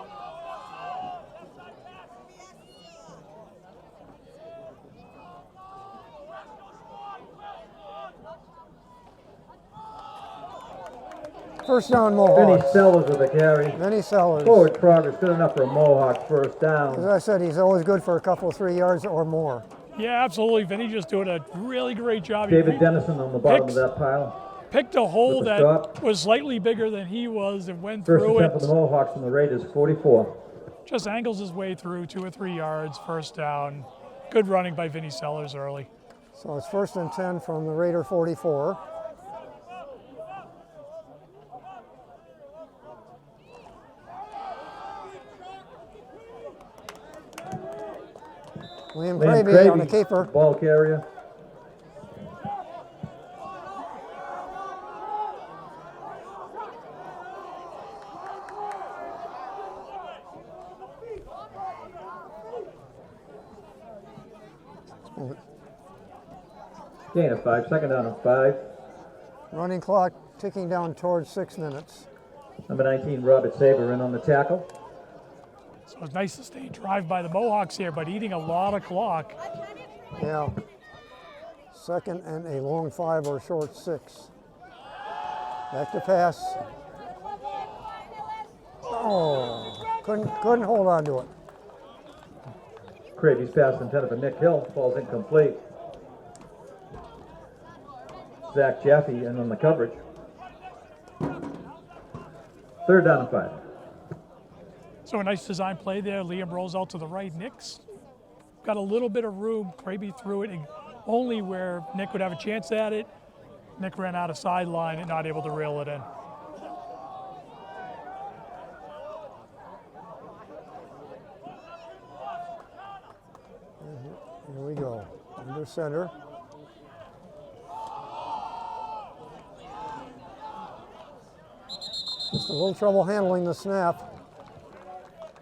Speaker 1: First down,
Speaker 3: Vinny
Speaker 1: Mohawks.
Speaker 3: Sellers with a carry.
Speaker 1: Vinny Sellers.
Speaker 3: Forward progress, good enough for a Mohawk first
Speaker 1: As
Speaker 3: down.
Speaker 1: I said, he's always good for a couple, 3 yards or more.
Speaker 2: Yeah, absolutely. Vinny just doing a really great job. He
Speaker 3: David Dennison on the bottom
Speaker 2: Picks.
Speaker 3: of that pile.
Speaker 2: picked a hole
Speaker 3: With the
Speaker 2: that
Speaker 3: stop.
Speaker 2: was slightly bigger than he was and went
Speaker 3: First
Speaker 2: through
Speaker 3: attempt for the
Speaker 2: it.
Speaker 3: Mohawks from the Raiders, 44.
Speaker 2: Just angles his way through 2 or 3 yards, first down. Good running by Vinny Sellers early.
Speaker 1: So it's 1st and 10 from the Raider 44. Liam
Speaker 3: Liam
Speaker 1: Kraby on the
Speaker 3: Kraby,
Speaker 1: keeper.
Speaker 3: ball carrier. Gain of 5, 2nd down and 5.
Speaker 1: Running clock ticking down towards 6 minutes.
Speaker 3: Number 19, Robert Saber, in on the tackle.
Speaker 2: So it's nice to stay drive by the Mohawks here, but eating a lot of clock.
Speaker 1: Yeah. Second and a long 5 or short 6. Back to pass. Oh, couldn't hold on to it.
Speaker 3: Cravy's pass intended for Nick Hill falls incomplete. Zach Jaffe in on the coverage. 3rd down and 5.
Speaker 2: So a nice design play there. Liam rolls out to the right. Nick's got a little bit of room. Kraby threw it only where Nick would have a chance at it. Nick ran out of sideline and not able to reel it in.
Speaker 1: Here we go. Under center. Just a little trouble handling the snap.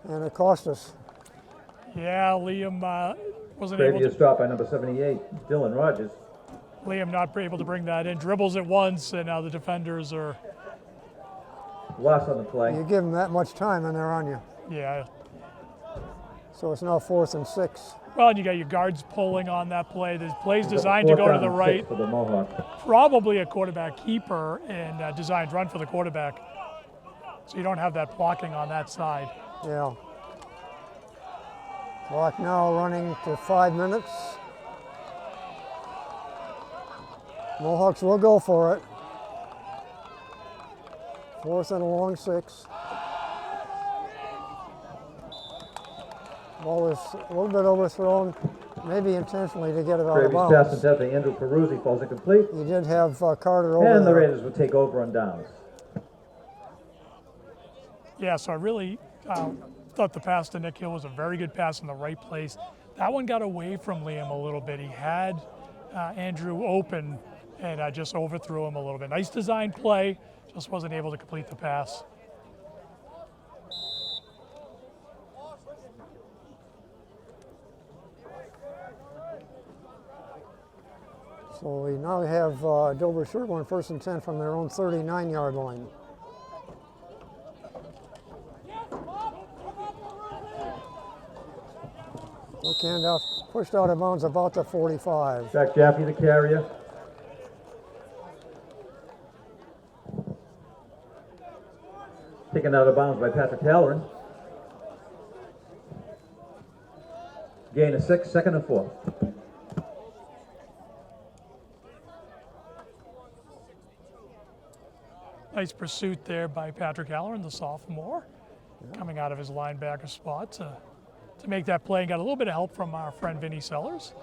Speaker 1: And it cost us.
Speaker 2: Yeah, Liam wasn't able
Speaker 3: Cravy
Speaker 2: to.
Speaker 3: is stopped by number 78, Dylan Rogers.
Speaker 2: Liam not able to bring that in. Dribbles it once, and now the defenders are.
Speaker 3: Loss on the play.
Speaker 1: You give them that much time and they're on you.
Speaker 2: Yeah.
Speaker 1: So it's now 4th and 6.
Speaker 2: Well, and you got your guards pulling on that play. The play's
Speaker 3: We've got
Speaker 2: designed to
Speaker 3: 4th
Speaker 2: go to
Speaker 3: down
Speaker 2: the
Speaker 3: and
Speaker 2: right.
Speaker 3: 6 for the Mohawks.
Speaker 2: Probably a quarterback keeper and designed run for the quarterback. So you don't have that blocking on that side.
Speaker 1: Yeah. Clock now running to 5 minutes. Mohawks will go for it. 4th and a long 6. Ball is a little bit overthrown, maybe intentionally to get it out of
Speaker 3: Cravy's pass
Speaker 1: bounds.
Speaker 3: intended for Andrew Peruzzi falls incomplete.
Speaker 1: You did have Carter over
Speaker 3: And the
Speaker 1: there.
Speaker 3: Raiders will take over on downs.
Speaker 2: Yeah, so I really thought the pass to Nick Hill was a very good pass in the right place. That one got away from Liam a little bit. He had Andrew open and just overthrew him a little bit. Nice design play, just wasn't able to complete the pass.
Speaker 1: So we now have Dover-Sherborn 1st and 10 from their own 39-yard line. Quick handoff, pushed out of bounds about the 45.
Speaker 3: Zach Jaffe, the carrier. Taken out of bounds by Patrick Halloran. Gain of 6, 2nd and 4.
Speaker 2: Nice pursuit there by Patrick Halloran, the sophomore, coming out of his linebacker spot to make that play and got a little bit of help from our friend Vinny Sellers.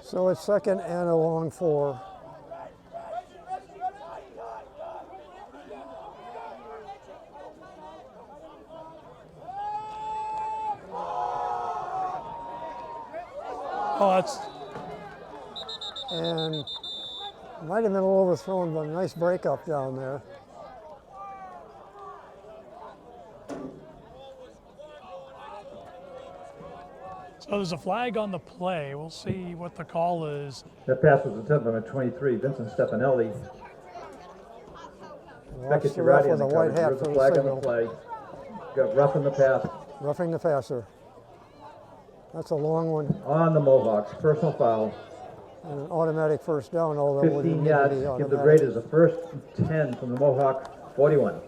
Speaker 1: So it's 2nd and a long 4.
Speaker 2: Oh, that's
Speaker 1: And might have been a little overthrown, but a nice breakup down there.
Speaker 2: so there's a flag on the play. We'll see what the call is.
Speaker 3: That pass was intended by number 23, Vincent Stefanelli.
Speaker 1: Watch
Speaker 3: Beckett
Speaker 1: the ref
Speaker 3: Girardi on
Speaker 1: with
Speaker 3: the
Speaker 1: a white
Speaker 3: coverage.
Speaker 1: hat
Speaker 3: There's
Speaker 1: for
Speaker 3: a
Speaker 1: the
Speaker 3: flag on the
Speaker 1: signal.
Speaker 3: play. Got rough in the pass.
Speaker 1: Roughing the passer. That's a long one.
Speaker 3: On the Mohawks, personal foul.
Speaker 1: And an automatic 1st down, although it wouldn't
Speaker 3: 15
Speaker 1: need to
Speaker 3: yards,
Speaker 1: be
Speaker 3: give the
Speaker 1: automatic.
Speaker 3: Raiders a 1st and 10 from the Mohawk 41.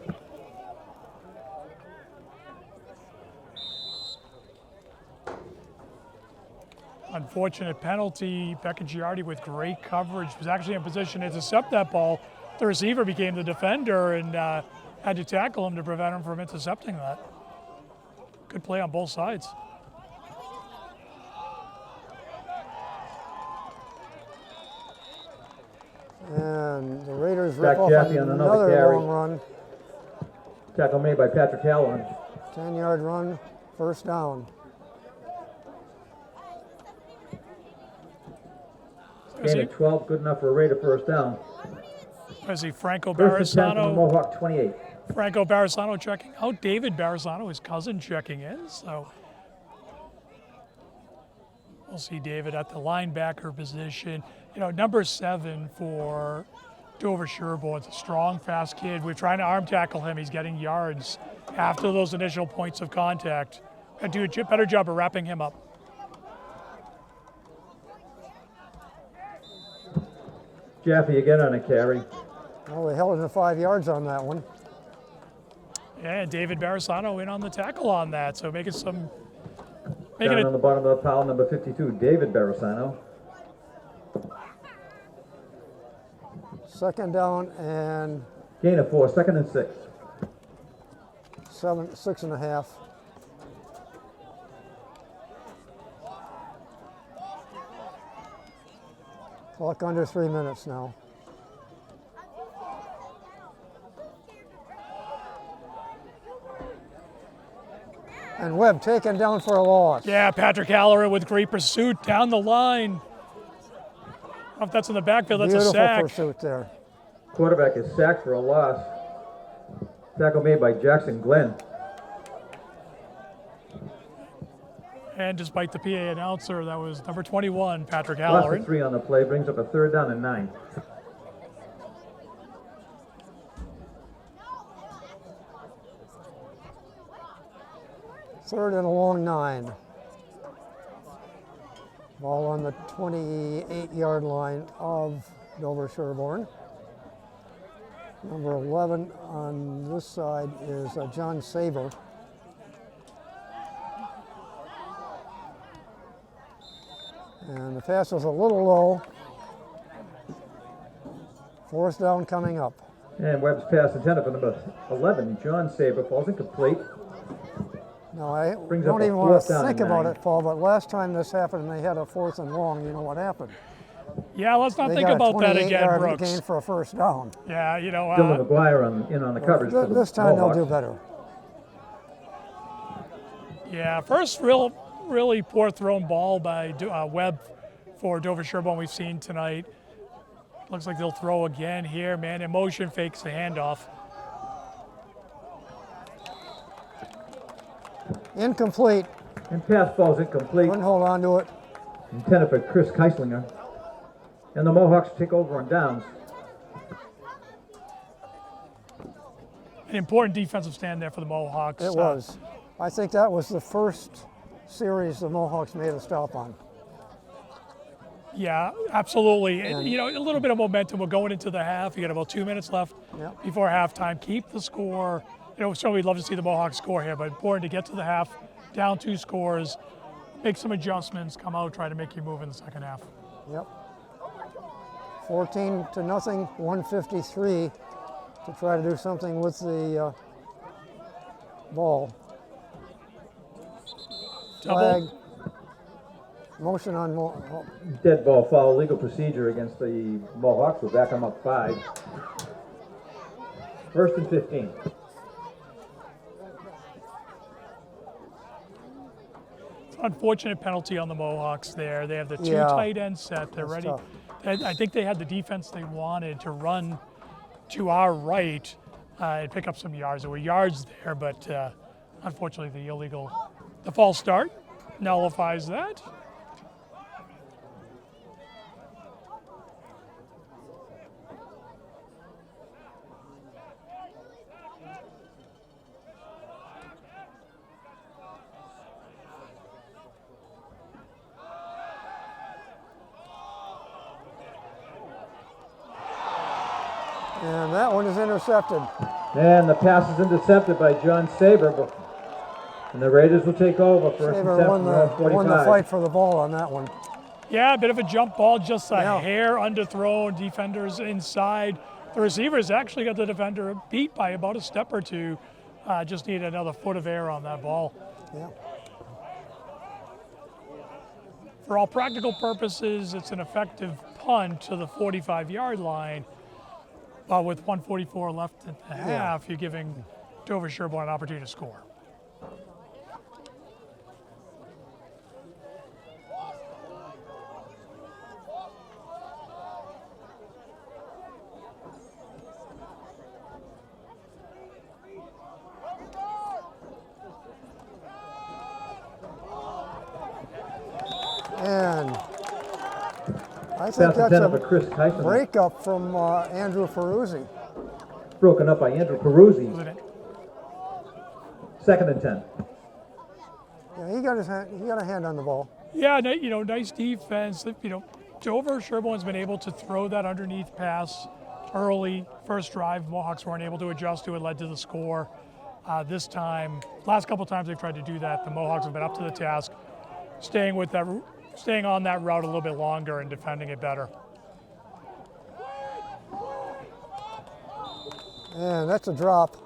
Speaker 2: Unfortunate penalty. Beckett Girardi with great coverage was actually in position to intercept that ball. The receiver became the defender and had to tackle him to prevent him from intercepting that. Good play on both sides.
Speaker 1: And the Raiders
Speaker 3: Zach
Speaker 1: rip off
Speaker 3: Jaffe on another carry.
Speaker 1: long run.
Speaker 3: Tackle made by Patrick Halloran.
Speaker 1: 10-yard run, 1st down.
Speaker 3: Gain of 12, good enough for a Raider 1st down.
Speaker 2: I see Franco
Speaker 3: 1st and 10 from the
Speaker 2: Barisano.
Speaker 3: Mohawk 28.
Speaker 2: Franco Barisano checking out. David Barisano, his cousin, checking in. So we'll see David at the linebacker position. You know, number 7 for Dover-Sherborn's a strong, fast kid. We're trying to arm tackle him. He's getting yards after those initial points of contact. Got to do a better job of wrapping him up.
Speaker 3: Jaffe again on a carry.
Speaker 1: Well, they held it to 5 yards on that one.
Speaker 2: Yeah, and David Barisano in on the tackle on that, so making
Speaker 3: Down on the bottom of the pile, number 52, David Barisano.
Speaker 1: Second down and
Speaker 3: Gain of 4, 2nd and 6.
Speaker 1: 6.5. Clock under 3 minutes now. And Webb taken down for a loss.
Speaker 2: Yeah, Patrick Halloran with great pursuit down the line. I don't know if that's in the backfield, that's
Speaker 1: Beautiful
Speaker 2: a sack.
Speaker 1: pursuit there.
Speaker 3: Quarterback is sacked for a loss. Tackle made by Jackson Glenn.
Speaker 2: And despite the PA announcer, that was number 21, Patrick
Speaker 3: Loss of
Speaker 2: Halloran.
Speaker 3: 3 on the play, brings up a 3rd down and 9.
Speaker 1: Third and a long 9. Ball on the 28-yard line of Dover-Sherborn. Number 11 on this side is John Saber. And the pass was a little low. 4th down coming up.
Speaker 3: And Webb's pass intended for number 11, John Saber, falls incomplete.
Speaker 1: No, I
Speaker 3: Brings up
Speaker 1: don't
Speaker 3: a
Speaker 1: even want
Speaker 3: 4th
Speaker 1: to
Speaker 3: down
Speaker 1: think
Speaker 3: and
Speaker 1: about
Speaker 3: 9.
Speaker 1: it, Paul, but last time this happened and they had a 4th and long, you know what happened?
Speaker 2: Yeah, let's not
Speaker 1: They
Speaker 2: think
Speaker 1: got
Speaker 2: about
Speaker 1: a
Speaker 2: that again,
Speaker 1: 28-yard
Speaker 2: Brooks.
Speaker 1: gain for a 1st down.
Speaker 2: Yeah, you know,
Speaker 3: Dylan McGuire in on the coverage for the
Speaker 1: This time they'll
Speaker 3: Mohawks.
Speaker 1: do better.
Speaker 2: yeah, first really poor thrown ball by Webb for Dover-Sherborn we've seen tonight. Looks like they'll throw again here, man. Emotion fakes the handoff.
Speaker 1: Incomplete.
Speaker 3: And pass falls incomplete.
Speaker 1: Couldn't hold on to it.
Speaker 3: Intended for Chris Keislinger. And the Mohawks take over on downs.
Speaker 2: An important defensive stand there for the Mohawks.
Speaker 1: It was. I think that was the first series the Mohawks made a stop on.
Speaker 2: Yeah, absolutely. And,
Speaker 1: And-
Speaker 2: you know, a little bit of momentum. We're going into the half. You got about 2 minutes left
Speaker 1: Yep.
Speaker 2: before halftime. Keep the score. You know, certainly we'd love to see the Mohawks score here, but important to get to the half, down 2 scores, make some adjustments, come out, try to make you move in the second half.
Speaker 1: Yep. 14-0, 153 to try to do something with the ball. Flag.
Speaker 2: Double.
Speaker 1: Motion on
Speaker 3: Dead ball foul, legal procedure against the Mohawks. We'll back them up 5. 1st and 15.
Speaker 2: Unfortunate penalty on the Mohawks there. They have the 2
Speaker 1: Yeah.
Speaker 2: tight ends set. They're
Speaker 1: That's
Speaker 2: ready.
Speaker 1: tough.
Speaker 2: And I think they had the defense they wanted to run to our right and pick up some yards. There were yards there, but unfortunately the false start nullifies that.
Speaker 1: And that one is intercepted.
Speaker 3: And the pass is intercepted by John Saber. And the Raiders will take over. 1st and
Speaker 1: Saber
Speaker 3: 7
Speaker 1: won
Speaker 3: from around
Speaker 1: the
Speaker 3: 45.
Speaker 1: fight for the ball on that one.
Speaker 2: Yeah, a bit of a jump ball, just a
Speaker 1: Yeah.
Speaker 2: hair underthrown. Defenders inside. The receivers actually got the defender beat by about a step or two. Just needed another foot of air on that ball.
Speaker 1: Yeah.
Speaker 2: For all practical purposes, it's an effective punt to the 45-yard line. But with 1:44 left at the half, you're giving Dover-Sherborn an opportunity to score.
Speaker 1: And I think
Speaker 3: Pass
Speaker 1: that's
Speaker 3: intended for
Speaker 1: a
Speaker 3: Chris Kyson.
Speaker 1: breakup from Andrew Ferruzzi.
Speaker 3: Broken up by Andrew Peruzzi.
Speaker 2: Wasn't it?
Speaker 3: 2nd and 10.
Speaker 1: Yeah, he got a hand on the ball.
Speaker 2: Yeah, nice defense. Dover-Sherborn's been able to throw that underneath pass early. First drive, Mohawks weren't able to adjust to it, led to the score. This time, last couple times they've tried to do that, the Mohawks have been up to the task, staying on that route a little bit longer and defending it better.
Speaker 1: And that's a drop.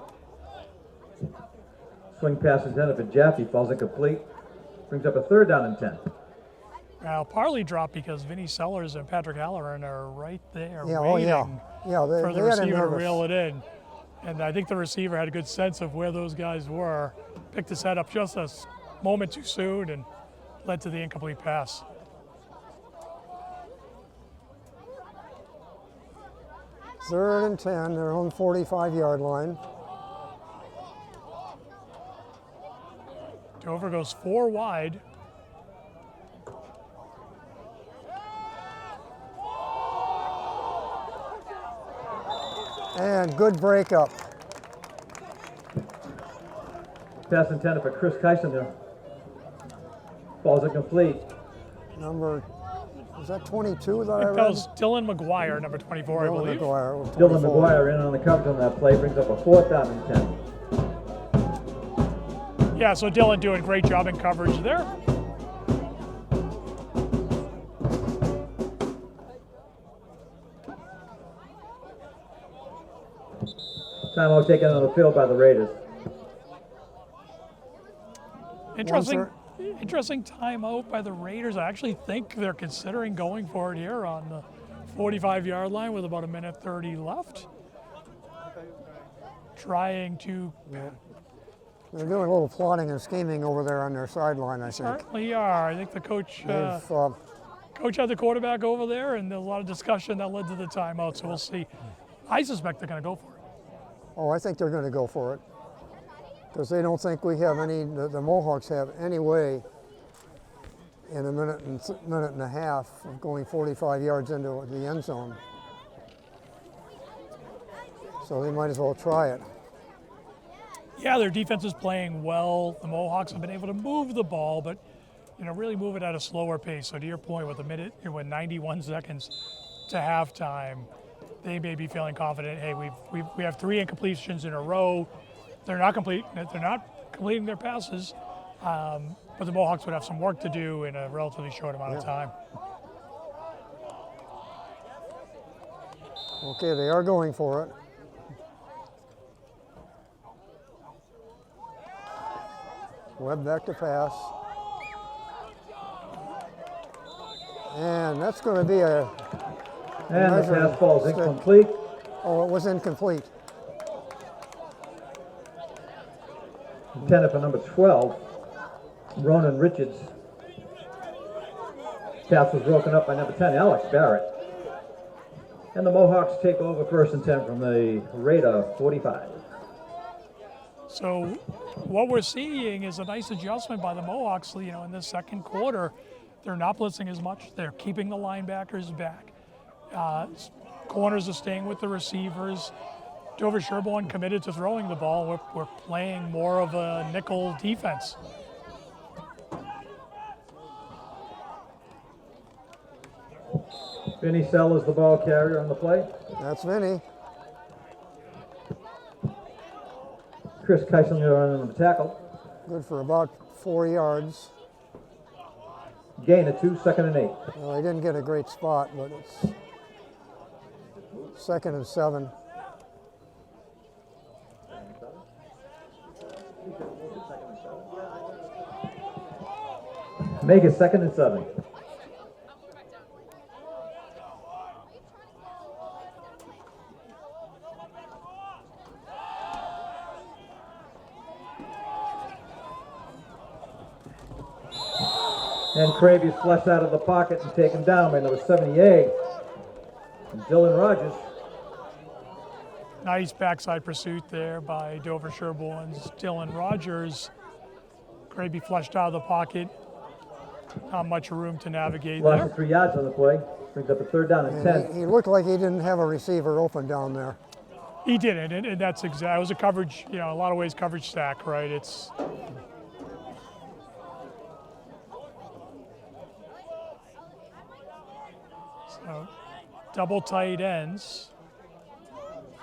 Speaker 3: Swing pass intended for Jaffe, falls incomplete. Brings up a 3rd down and 10.
Speaker 2: Now, partly dropped because Vinny Sellers and Patrick Halloran are right there
Speaker 1: Yeah,
Speaker 2: waiting
Speaker 1: they
Speaker 2: for the
Speaker 1: had him
Speaker 2: receiver to
Speaker 1: nervous.
Speaker 2: reel it in. And I think the receiver had a good sense of where those guys were, picked his head up just a moment too soon and led to the incomplete pass.
Speaker 1: Third and 10, they're on 45-yard line.
Speaker 2: Dover goes 4 wide.
Speaker 1: And good breakup.
Speaker 3: Pass intended for Chris Kyson there. Falls incomplete.
Speaker 1: Is that 22 that I read?
Speaker 2: That was Dylan McGuire, number 24, I
Speaker 1: Dylan
Speaker 2: believe.
Speaker 1: McGuire was
Speaker 3: Dylan
Speaker 1: 24.
Speaker 3: McGuire in on the coverage on that play. Brings up a 4th down and 10.
Speaker 2: Yeah, so Dylan doing a great job in coverage there.
Speaker 3: Timeout taken on the field by the Raiders.
Speaker 2: Interesting timeout by the Raiders. I actually think they're considering going for it here on the 45-yard line with about 1:30 left. Trying to...
Speaker 1: Yeah. They're doing a little plotting and scheming over there on their sideline, I think.
Speaker 2: Certainly are. I think the coach had the quarterback over there, and there's a lot of discussion that led to the timeout, so we'll see. I suspect they're going to go for it.
Speaker 1: Oh, I think they're going to go for it. Because they don't think we have the Mohawks have any way in a minute and a half of going 45 yards into the end zone. So they might as well try it.
Speaker 2: Yeah, their defense is playing well. The Mohawks have been able to move the ball, but really move it at a slower pace. So to your point, with 91 seconds to halftime, they may be feeling confident. Hey, we have 3 incompletions in a row. They're not completing their passes, but the Mohawks would have some work to do in a relatively short amount of time.
Speaker 1: Okay, they are going for it. Webb back to pass. And that's going to be a...
Speaker 3: And the pass falls incomplete.
Speaker 1: Oh, it was incomplete.
Speaker 3: Intended for number 12, Ronan Richards. Pass was broken up by number 10, Alex Barrett. And the Mohawks take over 1st and 10 from the Raider 45.
Speaker 2: So what we're seeing is a nice adjustment by the Mohawks. In the second quarter, they're not blitzing as much. They're keeping the linebackers back. Corners are staying with the receivers. Dover-Sherborn committed to throwing the ball. We're playing more of a nickel defense.
Speaker 3: Vinny Sellers, the ball carrier on the play.
Speaker 1: That's Vinny.
Speaker 3: Chris Kyson on the tackle.
Speaker 1: Good for about 4 yards.
Speaker 3: Gain of 2, 2nd and 8.
Speaker 1: Well, he didn't get a great spot, but it's 2nd and 7.
Speaker 3: Make it 2nd and 7. And Cravy's flushed out of the pocket and taken down by number 78. And Dylan Rogers.
Speaker 2: Nice backside pursuit there by Dover-Sherborn's Dylan Rogers. Craby flushed out of the pocket. Not much room to navigate
Speaker 3: Loss
Speaker 2: there.
Speaker 3: of 3 yards on the play. Brings up a third down and 10.
Speaker 1: He looked like he didn't have a receiver open down there.
Speaker 2: He didn't, and that's exactly. It was a coverage, in a lot of ways, coverage stack, right? It's so double tight ends.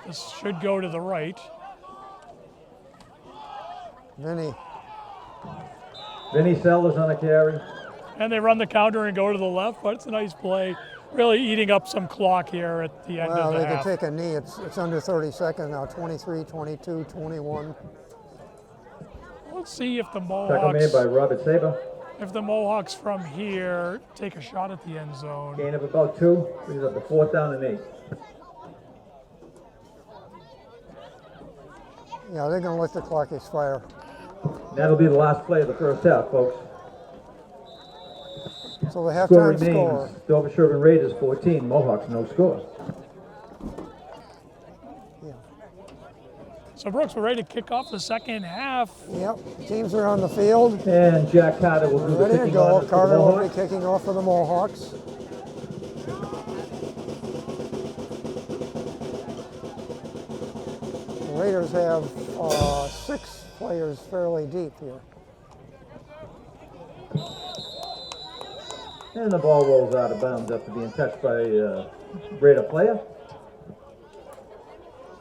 Speaker 2: This should go to the right.
Speaker 1: Vinny,
Speaker 3: Vinny Sellers on a carry.
Speaker 2: And they run the counter and go to the left, but it's a nice play. Really eating up some clock here at the end
Speaker 1: well,
Speaker 2: of the
Speaker 1: they
Speaker 2: half.
Speaker 1: could take a knee. It's under 30 seconds now, 23, 22, 21.
Speaker 2: Let's see if the
Speaker 3: Tackle made
Speaker 2: Mohawks,
Speaker 3: by Robert Saber.
Speaker 2: if the Mohawks from here take a shot at the end zone.
Speaker 3: Gain of about 2. Brings up a fourth down and 8.
Speaker 1: Yeah, they're going to let the clock expire.
Speaker 3: That'll be the last play of the first half, folks.
Speaker 1: So the
Speaker 3: Score
Speaker 1: halftime
Speaker 3: remains
Speaker 1: score.
Speaker 3: Dover-Sherborn Raiders 14, Mohawks no score.
Speaker 1: Yeah.
Speaker 2: So Brooks, we're ready to kick off the second half.
Speaker 1: Yep, teams are on the field.
Speaker 3: And Jack Carter will do the
Speaker 1: Ready to
Speaker 3: kicking
Speaker 1: go.
Speaker 3: honors for the
Speaker 1: Carter will be
Speaker 3: Mohawks.
Speaker 1: kicking off for the Mohawks. The Raiders have 6 players fairly deep here.
Speaker 3: And the ball rolls out of bounds after being touched by a Raider player.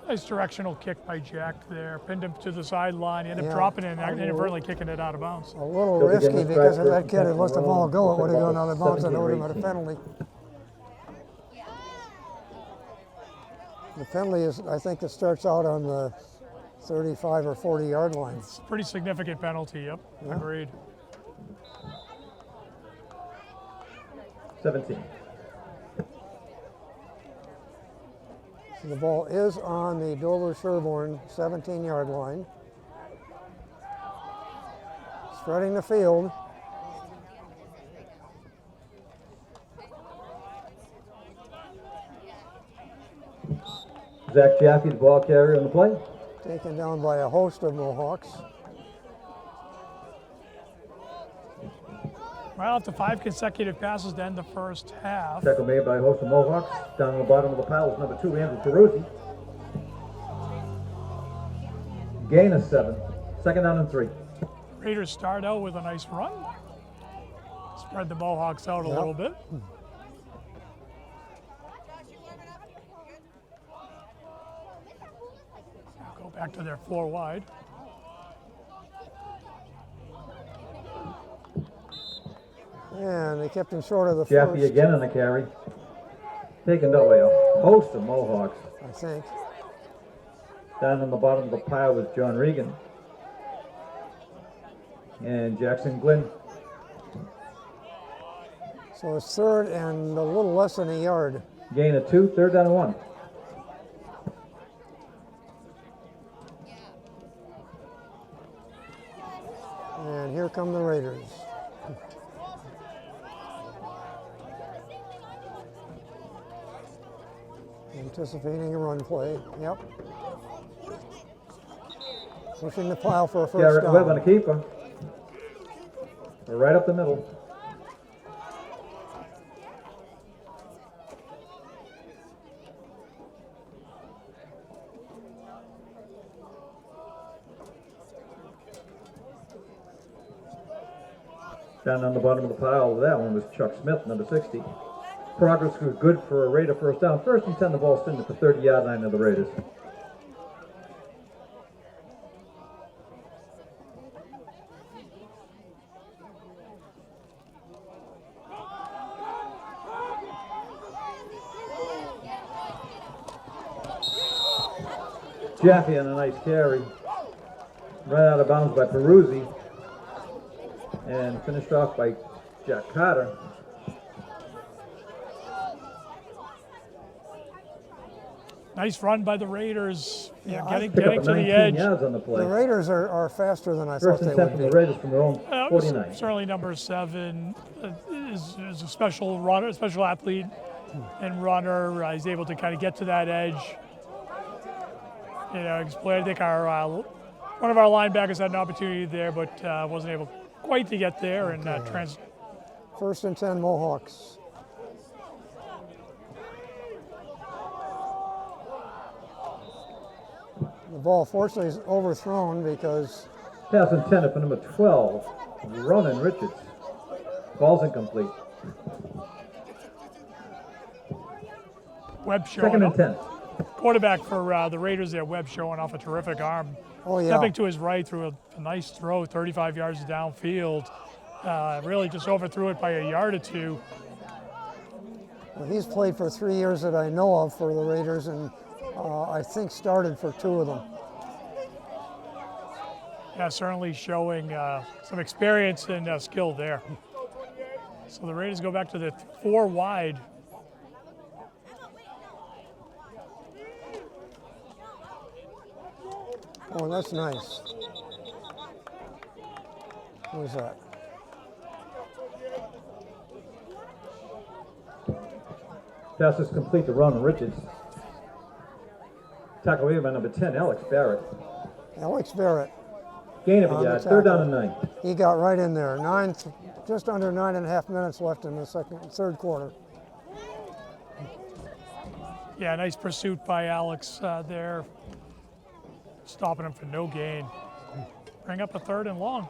Speaker 2: Nice directional kick by Jack there. Pinned him to the sideline. He ended up
Speaker 1: Yeah.
Speaker 2: dropping it and inadvertently kicking it out of bounds.
Speaker 1: A little
Speaker 3: He'll be
Speaker 1: risky
Speaker 3: getting
Speaker 1: because if
Speaker 3: striped
Speaker 1: that
Speaker 3: first
Speaker 1: kid had
Speaker 3: and
Speaker 1: let the ball go, it would have gone out of bounds and it would have been a
Speaker 3: 17 or 18.
Speaker 1: penalty. The penalty is, I think it starts out on the 35 or 40 yard line.
Speaker 2: It's a pretty significant penalty, yep,
Speaker 1: Yeah.
Speaker 2: agreed.
Speaker 3: 17.
Speaker 1: So the ball is on the Dover-Sherborn 17-yard line. Spreading the field.
Speaker 3: Zach Jaffe, the ball carrier on the play.
Speaker 1: Taken down by a host of Mohawks.
Speaker 2: Well, after 5 consecutive passes to end the first half.
Speaker 3: Tackle made by host of Mohawks. Down on the bottom of the pile is number 2, Andrew Peruzzi. Gain of 7. Second down and 3.
Speaker 2: Raiders start out with a nice run. Spread the Mohawks out a
Speaker 1: Yep.
Speaker 2: little bit. Go back to their 4 wide.
Speaker 1: And they kept him short of the
Speaker 3: Jaffe
Speaker 1: first,
Speaker 3: again on the carry. Taken down by a host of Mohawks.
Speaker 1: I think.
Speaker 3: Down on the bottom of the pile was John Regan. And Jackson Glenn.
Speaker 1: So it's third and a little less than a yard.
Speaker 3: Gain of 2, third down and 1.
Speaker 1: And here come the Raiders. Anticipating a run play. Yep. Pushing the pile for a first
Speaker 3: Garrett Webb on the
Speaker 1: down.
Speaker 3: keeper. Right up the middle. Down on the bottom of the pile, that one was Chuck Smith, number 60. Progress was good for a Raider first down. First and 10, the ball sitting at the 30-yard line of the Raiders. Jaffe on a nice carry. Run out of bounds by Peruzzi. And finished off by Jack Carter.
Speaker 2: Nice run by the Raiders. Getting
Speaker 3: Pick up
Speaker 2: to
Speaker 3: a
Speaker 2: the
Speaker 3: 19
Speaker 2: edge.
Speaker 3: yards on the
Speaker 1: The
Speaker 3: play.
Speaker 1: Raiders are faster than I
Speaker 3: First
Speaker 1: thought
Speaker 3: and
Speaker 1: they
Speaker 3: 10
Speaker 1: would
Speaker 3: from
Speaker 1: be.
Speaker 3: the Raiders from their own 49.
Speaker 2: Certainly number 7 is a special runner, special athlete and runner. He's able to kind of get to that edge. Exploit. I think one of our linebackers had an opportunity there, but wasn't able quite to get there and
Speaker 1: First and 10 Mohawks. The ball fortunately is overthrown because
Speaker 3: Pass intended for number 12, Ronan Richards. Ball's incomplete.
Speaker 2: Webb showing
Speaker 3: Second and
Speaker 2: up.
Speaker 3: 10.
Speaker 2: Quarterback for the Raiders there, Webb showing off a terrific arm.
Speaker 1: Oh, yeah.
Speaker 2: Stepping to his right through a nice throw, 35 yards downfield. Really just overthrew it by a yard or two.
Speaker 1: well, he's played for 3 years that I know of for the Raiders, and I think started for 2 of them.
Speaker 2: Yeah, certainly showing some experience and skill there. So the Raiders go back to the 4 wide.
Speaker 1: Oh, that's nice. What was that?
Speaker 3: Pass is complete to Ronan Richards. Tackle away by number 10, Alex Barrett.
Speaker 1: Alex Barrett.
Speaker 3: Gain of
Speaker 1: On
Speaker 3: a
Speaker 1: the
Speaker 3: yard, third down and
Speaker 1: tackle.
Speaker 3: 9.
Speaker 1: He got right in there. Just under 9.5 minutes left in the third quarter.
Speaker 2: Yeah, nice pursuit by Alex there. Stopping him for no gain. Bring up a 3rd and long.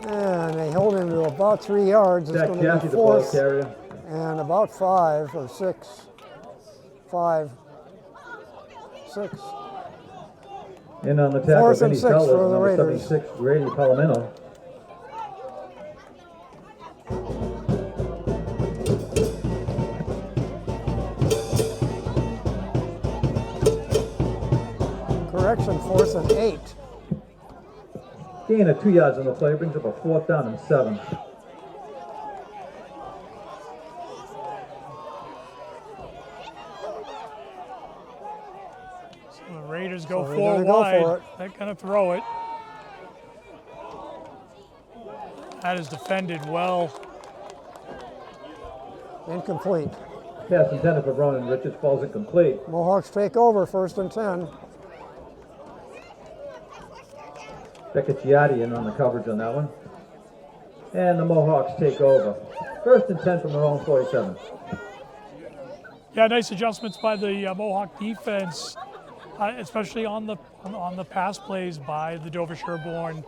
Speaker 1: And they hold him to about 3 yards. It's
Speaker 3: Zach
Speaker 1: going to
Speaker 3: Jaffe,
Speaker 1: be
Speaker 3: the ball
Speaker 1: 4th
Speaker 3: carrier.
Speaker 1: and about 5 or 6. 5. 6.
Speaker 3: In on the tackle,
Speaker 1: 4th and
Speaker 3: Vinny
Speaker 1: 6
Speaker 3: Sellers,
Speaker 1: for the
Speaker 3: number
Speaker 1: Raiders.
Speaker 3: 76, Grady Palomino.
Speaker 1: Correction, 4th and 8.
Speaker 3: Gain of 2 yards on the play, brings up a 4th down and 7.
Speaker 2: So the Raiders go
Speaker 1: So they're
Speaker 2: 4
Speaker 1: gonna go
Speaker 2: wide.
Speaker 1: for it.
Speaker 2: They're going to throw it. That is defended well.
Speaker 1: Incomplete.
Speaker 3: Pass intended for Ronan Richards, falls incomplete.
Speaker 1: Mohawks take over, 1st and 10.
Speaker 3: Beccacciati in on the coverage on that one. And the Mohawks take over. 1st and 10 from their own 47.
Speaker 2: Yeah, nice adjustments by the Mohawk defense, especially on the pass plays by the Dover-Sherborn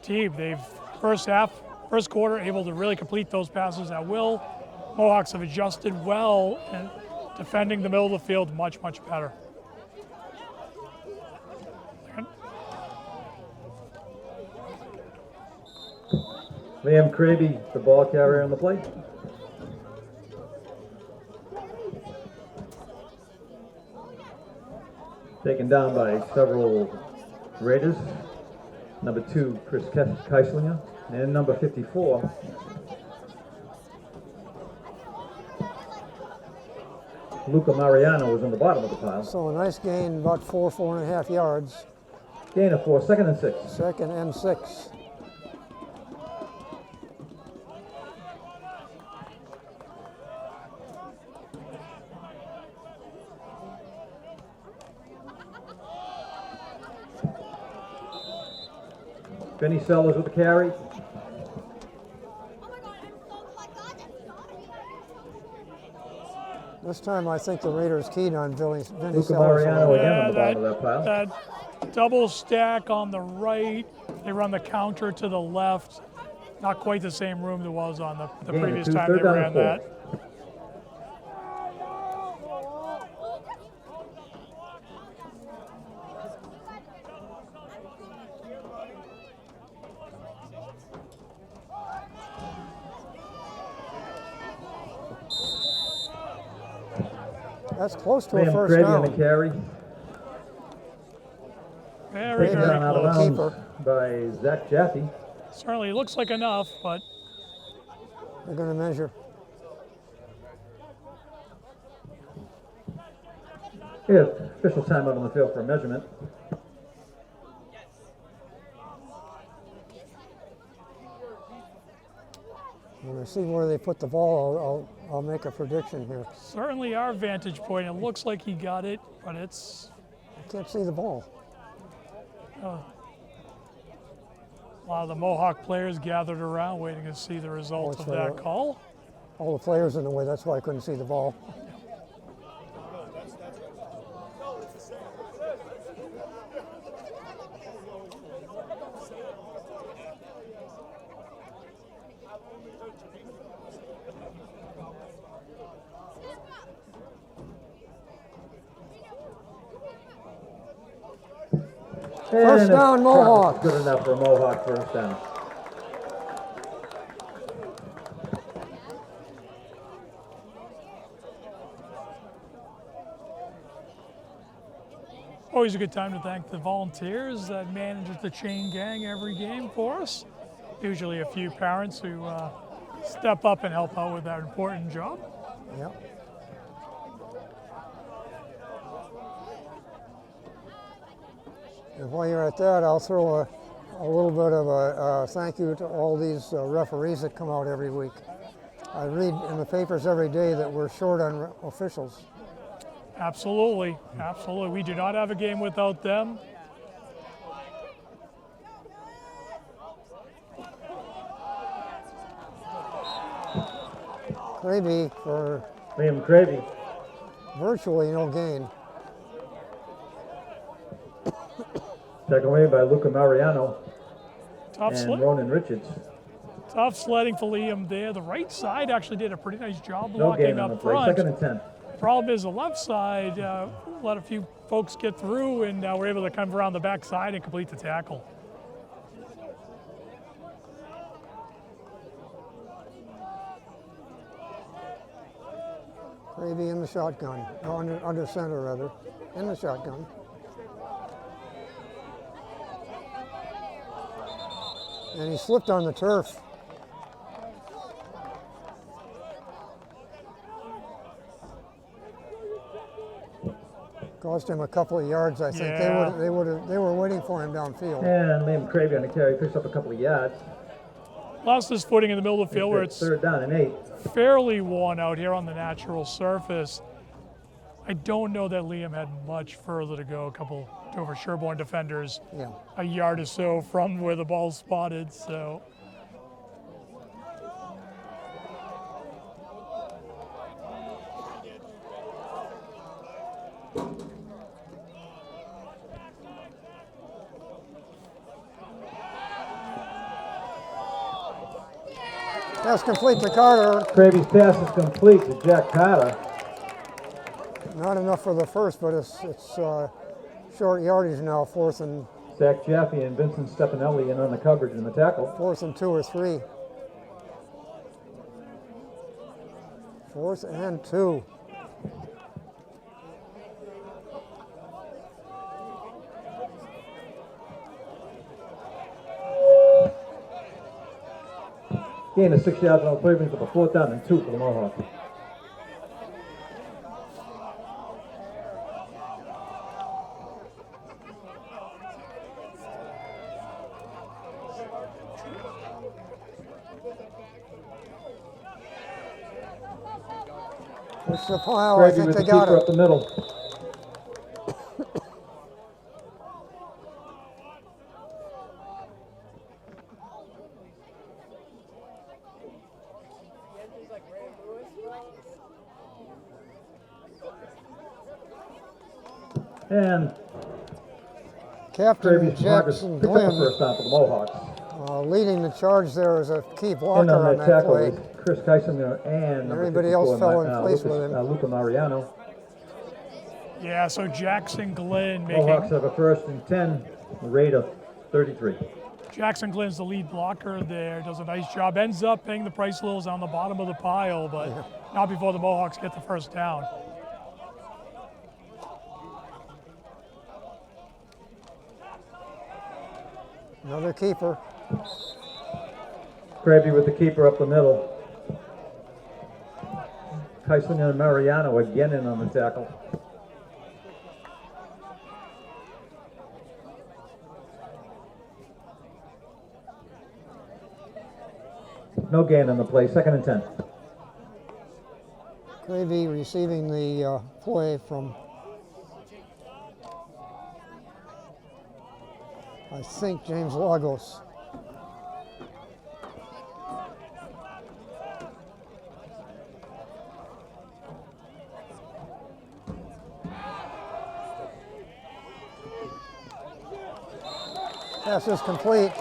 Speaker 2: team. They've first quarter able to really complete those passes at will. Mohawks have adjusted well and defending the middle of the field much, much better.
Speaker 3: Liam Kraby, the ball carrier on the plate. Taken down by several Raiders. Number 2, Chris Keislinger, and number 54, Luca Mariano was on the bottom of the pile.
Speaker 1: So a nice gain, about 4.5 yards.
Speaker 3: Gain of 4, 2nd and 6.
Speaker 1: 2nd and 6.
Speaker 3: Benny Sellers with the carry.
Speaker 1: This time I think the Raiders keyed on Vinny
Speaker 3: Luca
Speaker 1: Sellers.
Speaker 3: Mariano again on
Speaker 2: Yeah,
Speaker 3: the bottom of that pile.
Speaker 2: that double stack on the right. They run the counter to the left. Not quite the same room there was on the
Speaker 3: Gain of
Speaker 2: previous
Speaker 3: 2,
Speaker 2: time
Speaker 3: 3rd
Speaker 2: they
Speaker 3: down
Speaker 2: ran
Speaker 3: and 4.
Speaker 2: that.
Speaker 1: That's close to a
Speaker 3: Liam
Speaker 1: first
Speaker 3: Kraby on the
Speaker 1: down.
Speaker 3: carry.
Speaker 2: Very,
Speaker 3: Taken
Speaker 2: very
Speaker 3: down out of
Speaker 2: close.
Speaker 3: bounds
Speaker 1: Keeper.
Speaker 3: by Zach Jaffe.
Speaker 2: Certainly looks like enough, but
Speaker 1: They're going to measure.
Speaker 3: Yeah, official timeout on the field for a measurement.
Speaker 1: When I see where they put the ball, I'll make a prediction here.
Speaker 2: Certainly our vantage point. It looks like he got it, but it's
Speaker 1: I can't see the ball.
Speaker 2: a lot of the Mohawk players gathered around waiting to see the result
Speaker 1: it's
Speaker 2: of that
Speaker 1: right.
Speaker 2: call.
Speaker 1: All the players in the way, that's why I couldn't see the ball. First
Speaker 3: And
Speaker 1: down,
Speaker 3: it's
Speaker 1: Mohawks.
Speaker 3: good enough for a Mohawk first down.
Speaker 2: Always a good time to thank the volunteers that manage the chain gang every game for us. Usually a few parents who step up and help out with that important job.
Speaker 1: Yep. And while you're at that, I'll throw a little bit of a thank you to all these referees that come out every week. I read in the papers every day that we're short on officials.
Speaker 2: Absolutely, absolutely. We do not have a game without them.
Speaker 1: Kraby for
Speaker 3: Liam Cravey.
Speaker 1: virtually no gain.
Speaker 3: Taken away by Luca Mariano
Speaker 2: Tough,
Speaker 3: and Ronan Richards.
Speaker 2: tough sledding for Liam there. The right side actually did a pretty nice job
Speaker 3: No
Speaker 2: blocking
Speaker 3: gain on the
Speaker 2: up
Speaker 3: play.
Speaker 2: front.
Speaker 3: 2nd and 10.
Speaker 2: Problem is the left side let a few folks get through, and we're able to come around the back side and complete the tackle.
Speaker 1: Kraby in the shotgun, no, under center rather, in the shotgun. And he slipped on the turf. Cost him a couple of yards, I think.
Speaker 2: Yeah.
Speaker 1: They were waiting for him downfield.
Speaker 3: And Liam Cravey on the carry picks up a couple of yards.
Speaker 2: Lost his footing in the middle of the field where it's
Speaker 3: 3rd down and 8.
Speaker 2: fairly worn out here on the natural surface. I don't know that Liam had much further to go. A couple Dover-Sherborn defenders
Speaker 1: Yeah.
Speaker 2: a yard or so from where the ball's spotted, so.
Speaker 1: Pass complete to Carter.
Speaker 3: Cravey's pass is complete to Jack Carter.
Speaker 1: Not enough for the first, but it's short yardage now. Fourth and
Speaker 3: Zach Jaffe and Vincent Stepanelli in on the coverage and the tackle.
Speaker 1: 4th and 2 or 3. 4th and 2.
Speaker 3: Gain of 6 yards on the play brings up a 4th down and 2 for the Mohawks.
Speaker 1: It's the pile. I
Speaker 3: Cravey
Speaker 1: think
Speaker 3: with
Speaker 1: they
Speaker 3: the
Speaker 1: got
Speaker 3: keeper
Speaker 1: it.
Speaker 3: up the middle. And
Speaker 1: Captain
Speaker 3: Cravey's progress
Speaker 1: Jackson
Speaker 3: picked up the
Speaker 1: Glenn
Speaker 3: first down for the Mohawks.
Speaker 1: leading the charge there as a key
Speaker 3: In
Speaker 1: blocker
Speaker 3: on
Speaker 1: on
Speaker 3: that
Speaker 1: that
Speaker 3: tackle
Speaker 1: play.
Speaker 3: was Chris Keisinger and number
Speaker 1: Everybody else
Speaker 3: 54,
Speaker 1: fell in place with him.
Speaker 3: Luca Mariano.
Speaker 2: Yeah, so Jackson Glenn
Speaker 3: Mohawks
Speaker 2: making
Speaker 3: have a 1st and 10, a rate of 33.
Speaker 2: Jackson Glenn's the lead blocker there, does a nice job. Ends up paying the price a little on the bottom of the pile, but not before the Mohawks get the first down.
Speaker 1: Another keeper.
Speaker 3: Cravey with the keeper up the middle. Keisinger and Mariano again in on the tackle. No gain on the play. 2nd and 10.
Speaker 1: Gravy receiving the play from, I think, James Lagos. Pass is complete.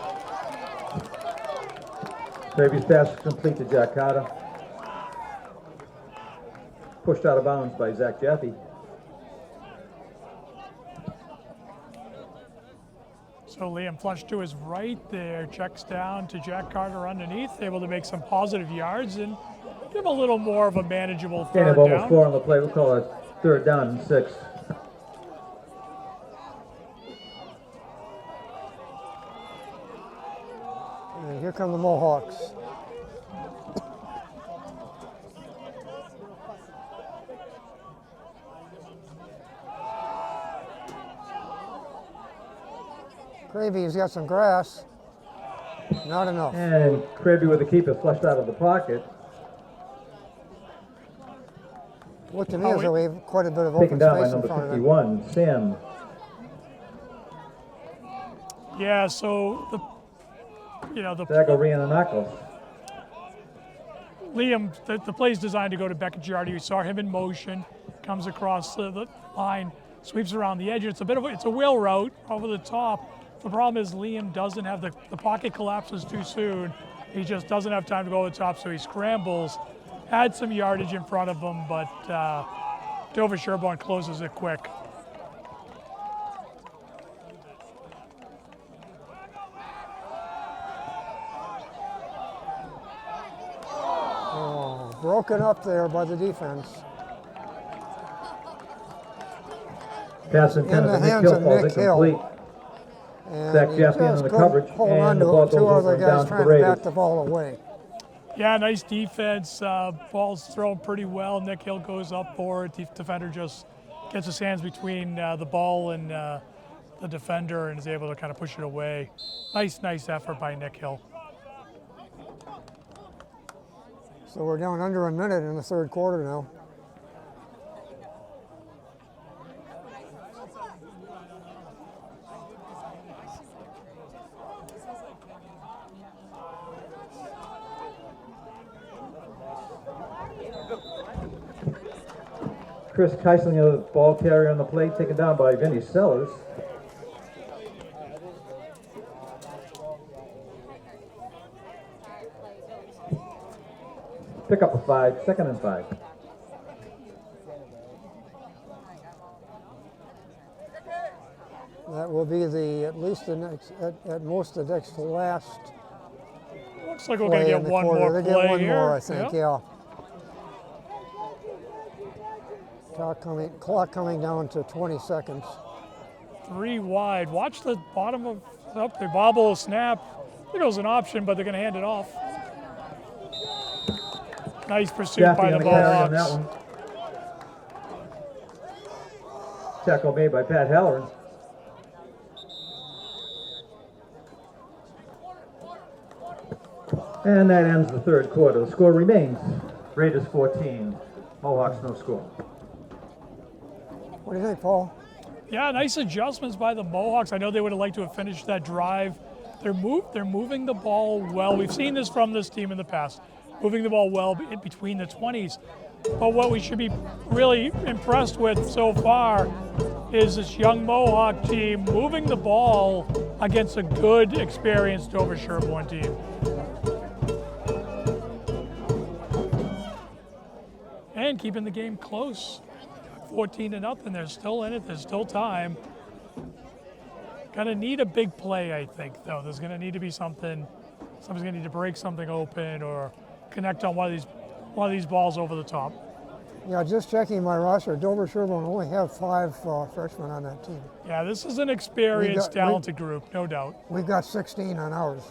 Speaker 3: Gravy's pass is complete to Jack Carter. Pushed out of bounds by Zach Jaffe.
Speaker 2: So Liam flushed to his right there, checks down to Jack Carter underneath, able to make some positive yards and give him a little more of a manageable
Speaker 3: Gain
Speaker 2: third
Speaker 3: of almost
Speaker 2: down.
Speaker 3: 4 on the play. We'll call it 3rd down and 6.
Speaker 1: And here come the Mohawks. Gravy's got some grass. Not enough.
Speaker 3: And Kraby with the keeper flushed out of the pocket.
Speaker 1: Looked to me as though we have quite a bit of open
Speaker 3: Taken down by
Speaker 1: space in
Speaker 3: number
Speaker 1: front of him.
Speaker 3: 51, Sam.
Speaker 2: Yeah, so the
Speaker 3: Zagorianakos.
Speaker 2: Liam, the play is designed to go to Beckett Giardi. We saw him in motion, comes across the line, sweeps around the edge. It's a wheel route over the top. The problem is Liam doesn't have the pocket collapses too soon. He just doesn't have time to go over the top, so he scrambles. Had some yardage in front of him, but Dover-Sherborn closes it quick.
Speaker 1: Oh, broken up there by the defense.
Speaker 3: Pass
Speaker 1: In
Speaker 3: intended
Speaker 1: the
Speaker 3: for Nick
Speaker 1: hands
Speaker 3: Hill
Speaker 1: of
Speaker 3: falls
Speaker 1: Nick Hill.
Speaker 3: incomplete.
Speaker 1: And
Speaker 3: Zach
Speaker 1: he
Speaker 3: Jaffe
Speaker 1: just
Speaker 3: into the
Speaker 1: couldn't
Speaker 3: coverage,
Speaker 1: hold
Speaker 3: and
Speaker 1: on
Speaker 3: the
Speaker 1: to
Speaker 3: ball
Speaker 1: it. Two
Speaker 3: goes over
Speaker 1: other
Speaker 3: and down
Speaker 1: guys
Speaker 3: to
Speaker 1: trying
Speaker 3: the
Speaker 1: to back
Speaker 3: Raiders.
Speaker 1: the ball away.
Speaker 2: Yeah, nice defense. Ball's thrown pretty well. Nick Hill goes up for it. The defender just gets his hands between the ball and the defender and is able to kind of push it away. Nice effort by Nick Hill.
Speaker 1: So we're down under a minute in the third quarter now.
Speaker 3: Chris Keislinger, the ball carrier on the play, taken down by Vinny Sellers. Pick up a 5, 2nd and 5.
Speaker 1: That will be at least the next, at most the next to last
Speaker 2: Looks like we're going to
Speaker 1: play
Speaker 2: get
Speaker 1: in the
Speaker 2: one
Speaker 1: quarter.
Speaker 2: more
Speaker 1: They
Speaker 2: play
Speaker 1: get one
Speaker 2: here.
Speaker 1: more, I think,
Speaker 2: Yep.
Speaker 1: yeah. Clock coming down to 20 seconds.
Speaker 2: 3 wide. Watch the bottom of up. They bobble, snap. I think it was an option, but they're going to hand it off. Nice pursuit
Speaker 3: Jaffe
Speaker 2: by
Speaker 3: on
Speaker 2: the
Speaker 3: the carry on that
Speaker 2: Mohawks.
Speaker 3: one. Tackle made by Pat Halloran. And that ends the third quarter. The score remains Raiders 14, Mohawks no score.
Speaker 1: What do you think, Paul?
Speaker 2: Yeah, nice adjustments by the Mohawks. I know they would have liked to have finished that drive. They're moving the ball well. We've seen this from this team in the past, moving the ball well in between the 20s. But what we should be really impressed with so far is this young Mohawk team moving the ball against a good, experienced Dover-Sherborn team. And keeping the game close. 14-0, they're still in it, there's still time. Gonna need a big play, I think, though. There's gonna need to be something, somebody's gonna need to break something open or connect on one of these balls over the top.
Speaker 1: Yeah, just checking my roster, Dover-Sherborn only have 5 freshmen on that team.
Speaker 2: Yeah, this is an experienced, talented group, no doubt.
Speaker 1: We've got 16 on ours.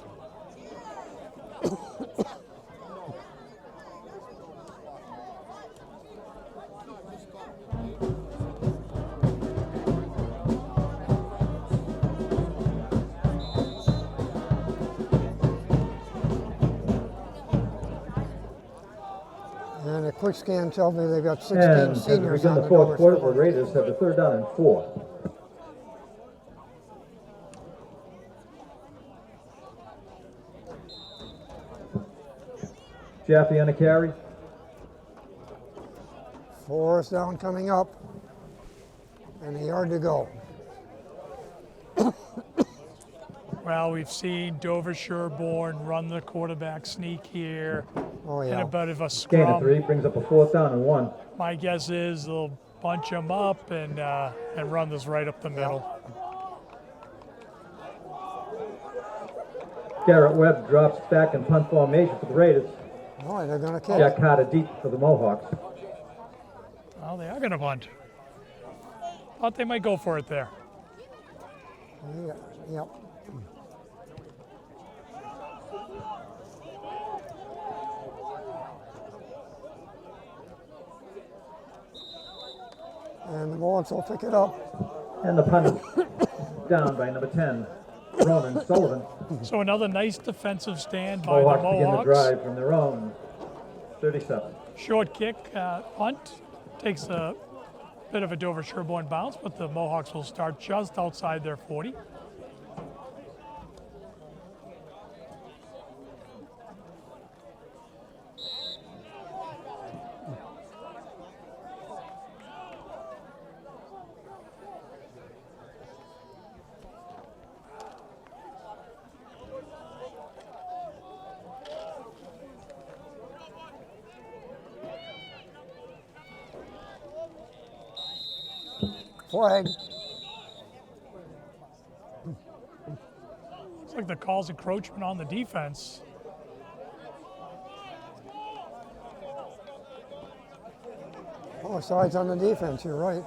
Speaker 1: quick scan tells me they've got 16
Speaker 3: And as we
Speaker 1: seniors
Speaker 3: begin
Speaker 1: on
Speaker 3: the
Speaker 1: the
Speaker 3: fourth quarter, the
Speaker 1: Dover-Sherborn.
Speaker 3: Raiders have a 3rd down and 4. Jaffe on a carry.
Speaker 1: 4th down coming up, and a yard to go.
Speaker 2: Well, we've seen Dover-Sherborn run the quarterback sneak here
Speaker 1: Oh
Speaker 2: in
Speaker 1: yeah.
Speaker 2: a bit of a
Speaker 3: Gain of
Speaker 2: scrum.
Speaker 3: 3 brings up a 4th down and 1.
Speaker 2: My guess is they'll bunch them up and run this right up the middle.
Speaker 3: Garrett Webb drops back in punt formation for the Raiders.
Speaker 1: Oh, they're going to kick.
Speaker 3: Jack Carter deep for the Mohawks.
Speaker 2: Well, they are going to bunt. Thought they might go for it there.
Speaker 1: Yeah, yep. And the Mohawks will pick it up.
Speaker 3: And the punt is down by number 10, Ronan Sullivan.
Speaker 2: So another nice defensive stand by
Speaker 3: Mohawks
Speaker 2: the
Speaker 3: begin the
Speaker 2: Mohawks.
Speaker 3: drive from their own 37.
Speaker 2: Short kick, punt, takes a bit of a Dover-Sherborn bounce, but the Mohawks will start just outside their 40.
Speaker 1: Flag.
Speaker 2: Looks like the call's encroachment on the defense.
Speaker 1: Oh, sides on the defense, you're right.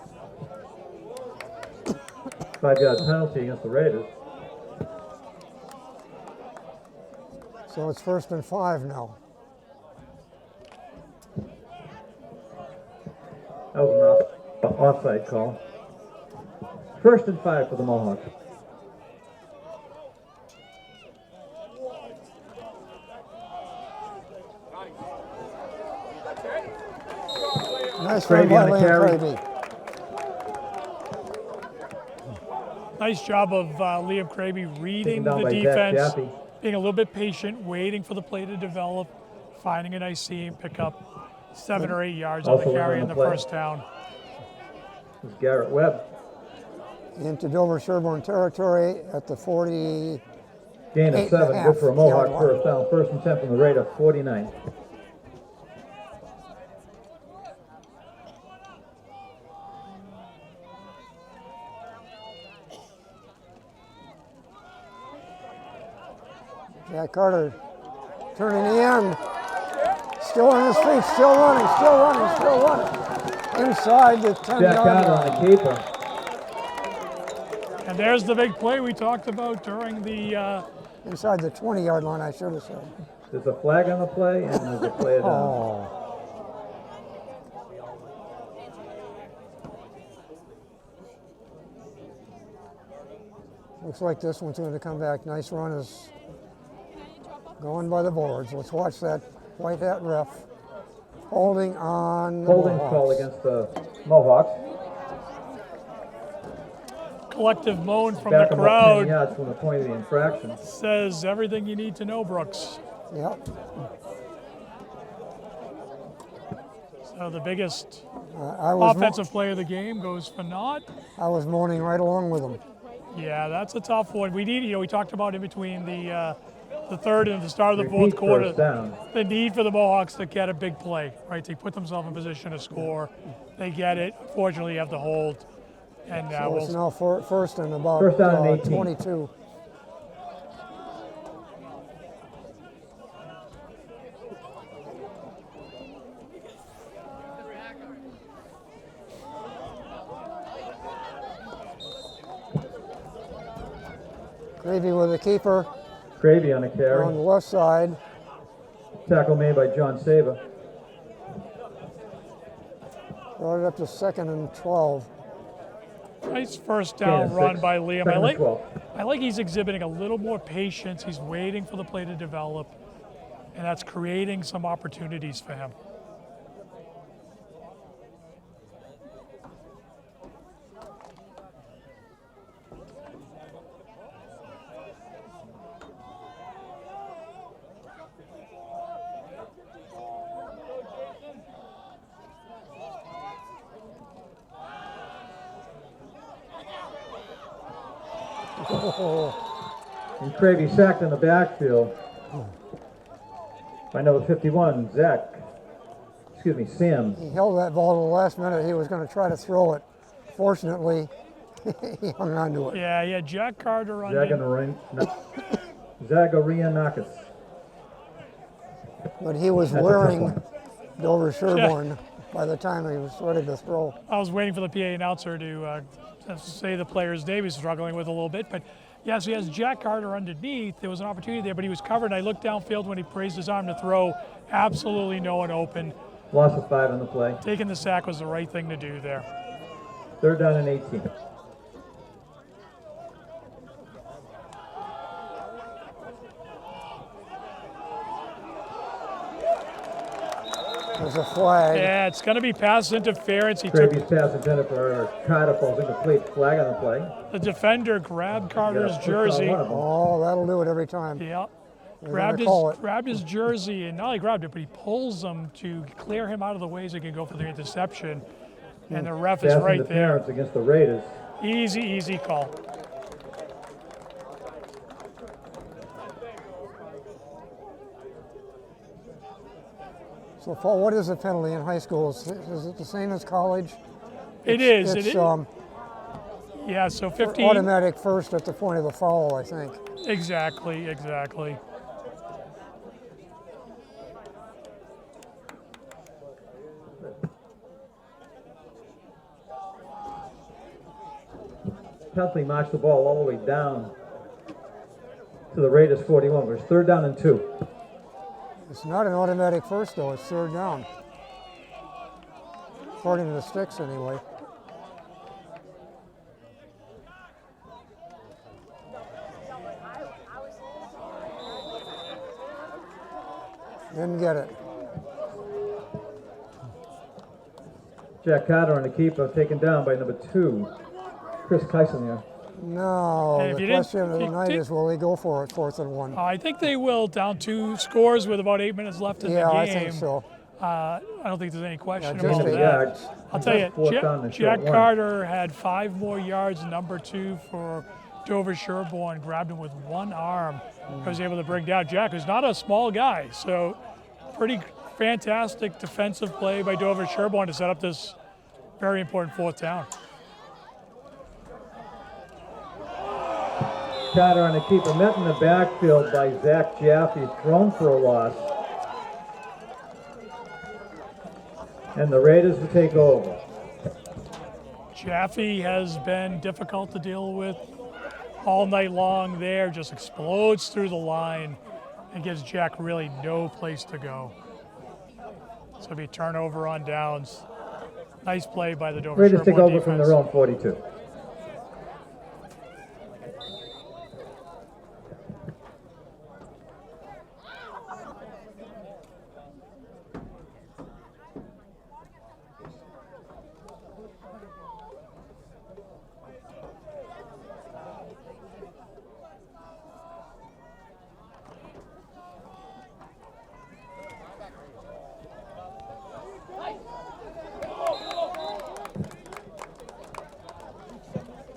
Speaker 3: 5-yard penalty against the Raiders.
Speaker 1: So it's 1st and 5 now.
Speaker 3: That was an offside call. 1st and 5 for the Mohawks.
Speaker 1: Nice run
Speaker 3: Cravey
Speaker 1: by
Speaker 3: on the
Speaker 1: Liam
Speaker 3: carry.
Speaker 1: Cravey.
Speaker 2: Nice job of Liam Cravey reading
Speaker 3: Taken down
Speaker 2: the
Speaker 3: by Zach
Speaker 2: defense,
Speaker 3: Jaffe.
Speaker 2: being a little bit patient, waiting for the play to develop, finding a nice seam, pick up 7 or 8 yards on the
Speaker 3: Also in
Speaker 2: carry
Speaker 3: on
Speaker 2: in
Speaker 3: the
Speaker 2: the
Speaker 3: play.
Speaker 2: first down.
Speaker 3: This is Garrett Webb.
Speaker 1: Into Dover-Sherborn territory at the 40.
Speaker 3: Gain of
Speaker 1: 8.5
Speaker 3: 7. Good for a Mohawk
Speaker 1: yard line.
Speaker 3: 1st down. 1st and 10 from the Raider 49.
Speaker 1: Jack Carter turning the end. Still on his feet, still running, still running, still running. Inside the 10
Speaker 3: Jack
Speaker 1: yard
Speaker 3: Carter
Speaker 1: line.
Speaker 3: on the keeper.
Speaker 2: And there's the big play we talked about during the
Speaker 1: Inside the 20 yard line, I should have said.
Speaker 3: There's a flag on the play and there's a player down.
Speaker 1: Oh. Looks like this one's going to come back. Nice run is going by the boards. Let's watch that white hat ref holding on the
Speaker 3: Holding
Speaker 1: Mohawks.
Speaker 3: call against the Mohawks.
Speaker 2: collective moan from
Speaker 3: Back
Speaker 2: the
Speaker 3: about 10
Speaker 2: crowd
Speaker 3: yards from the point of the infraction.
Speaker 2: says everything you need to know, Brooks.
Speaker 1: Yep.
Speaker 2: So the biggest
Speaker 1: I was
Speaker 2: offensive play of the game goes for naught.
Speaker 1: I was moaning right along with them.
Speaker 2: Yeah, that's a tough one. We need, we talked about in between the third and the start of the
Speaker 3: Repeat
Speaker 2: fourth quarter,
Speaker 3: first down.
Speaker 2: the need for the Mohawks to get a big play, right? They put themselves in position to score. They get it. Fortunately, you have to hold. And
Speaker 1: So it's
Speaker 2: we'll,
Speaker 1: now first and about
Speaker 3: First down and 18.
Speaker 1: 22. Gravy with the keeper
Speaker 3: Cravey on a
Speaker 1: on the
Speaker 3: carry.
Speaker 1: left side.
Speaker 3: Tackle made by John Saber.
Speaker 1: Brought it up to 2nd and 12.
Speaker 2: nice first
Speaker 3: Gain
Speaker 2: down
Speaker 3: of
Speaker 2: run
Speaker 3: 6.
Speaker 2: by Liam.
Speaker 3: Second and 12.
Speaker 2: I like he's exhibiting a little more patience. He's waiting for the play to develop, and that's creating some opportunities for him.
Speaker 3: And Cravey sacked in the backfield by number 51, Sam.
Speaker 1: He held that ball to the last minute. He was going to try to throw it. Fortunately, he hung on to it.
Speaker 2: Yeah, Jack Carter on it.
Speaker 3: Zagarianakis.
Speaker 1: But he was
Speaker 3: That's a tough
Speaker 1: wearing
Speaker 3: one.
Speaker 1: Dover-Sherborn by the time he was ready to throw.
Speaker 2: I was waiting for the PA announcer to say the player's name. He's struggling with a little bit, but yeah, so he has Jack Carter underneath. There was an opportunity there, but he was covered. I looked downfield when he raised his arm to throw. Absolutely no one open.
Speaker 3: Loss of 5 on the play.
Speaker 2: Taking the sack was the right thing to do there.
Speaker 3: 3rd down and 18.
Speaker 1: There's a flag.
Speaker 2: Yeah, it's going to be pass interference. He
Speaker 3: Cravey's pass intended for Carter falls incomplete. Flag on the play.
Speaker 2: The defender grabbed Carter's
Speaker 3: Yeah, push on
Speaker 2: jersey.
Speaker 3: one of them.
Speaker 1: Oh, that'll do it every time.
Speaker 2: Yeah.
Speaker 1: They're
Speaker 2: Grabbed
Speaker 1: gonna call it.
Speaker 2: grabbed his jersey, and not only grabbed it, but he pulls him to clear him out of the way so he can go for the interception. And the ref is
Speaker 3: Pass
Speaker 2: right there.
Speaker 3: interference against the Raiders.
Speaker 2: Easy call.
Speaker 1: So, Paul, what is the penalty in high school? Is it the same as college?
Speaker 2: It is.
Speaker 1: It's
Speaker 2: Yeah, so 15.
Speaker 1: automatic first at the point of the foul, I think.
Speaker 2: Exactly.
Speaker 3: Penalty marched the ball all the way down to the Raiders 41. It's 3rd down and 2.
Speaker 1: It's not an automatic first, though. It's 3rd down. According to the sticks, anyway. Didn't get it.
Speaker 3: Jack Carter on the keeper, taken down by number 2, Chris Keisler.
Speaker 1: No,
Speaker 2: Hey, if
Speaker 1: the
Speaker 2: you didn't-
Speaker 1: question of the
Speaker 2: if you
Speaker 1: night
Speaker 2: did-
Speaker 1: is, will they go for it 4th and 1?
Speaker 2: I think they will, down 2 scores with about 8 minutes left in
Speaker 1: Yeah,
Speaker 2: the game.
Speaker 1: I think so.
Speaker 2: I don't think there's any question
Speaker 1: Yeah, just
Speaker 2: about
Speaker 1: eight
Speaker 2: that.
Speaker 3: yards.
Speaker 2: I'll tell you,
Speaker 3: Fourth down and
Speaker 2: Jack
Speaker 3: short one.
Speaker 2: Carter had 5 more yards, number 2 for Dover-Sherborn, grabbed him with one arm. Was able to bring down Jack, who's not a small guy. So pretty fantastic defensive play by Dover-Sherborn to set up this very important 4th down.
Speaker 3: Carter on the keeper, met in the backfield by Zach Jaffe, thrown for a loss. And the Raiders will take over.
Speaker 2: Jaffe has been difficult to deal with all night long there, just explodes through the line and gives Jack really no place to go. So it'll be turnover on downs. Nice play by the
Speaker 3: Raiders take
Speaker 2: Dover-Sherborn
Speaker 3: over from
Speaker 2: defense.
Speaker 3: their own 42.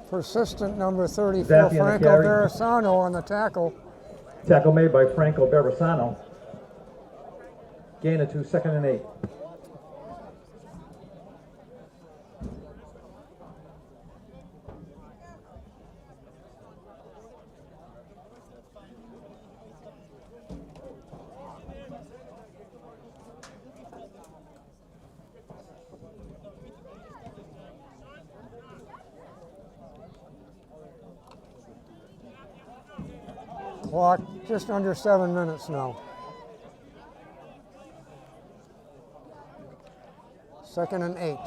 Speaker 1: Persistent number 34,
Speaker 3: Zaffe on the
Speaker 1: Franco
Speaker 3: carry.
Speaker 1: Barasano on the tackle.
Speaker 3: Tackle made by Franco Barasano. Gain of 2, 2nd and 8.
Speaker 1: Clock just under 7 minutes now. 2nd and 8.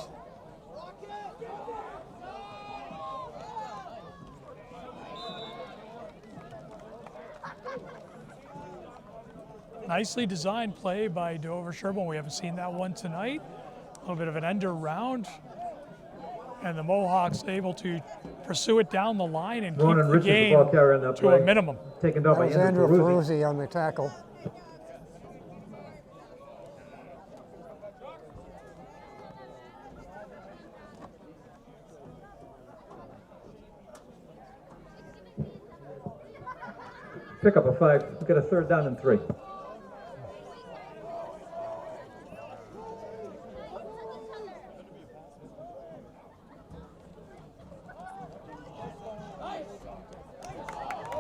Speaker 2: Nicely designed play by Dover-Sherborn. We haven't seen that one tonight. A little bit of an end around. And the Mohawks able to pursue it down the line and keep
Speaker 3: Ronan
Speaker 2: the
Speaker 3: Richards, the
Speaker 2: game
Speaker 3: ball carrier on that
Speaker 2: to a
Speaker 3: play.
Speaker 2: minimum.
Speaker 3: Taken down
Speaker 1: That
Speaker 3: by
Speaker 1: was
Speaker 3: Andrew
Speaker 1: Andrew
Speaker 3: Peruzzi.
Speaker 1: Peruzzi on the tackle.
Speaker 3: Pick up a 5. We got a 3rd down and 3.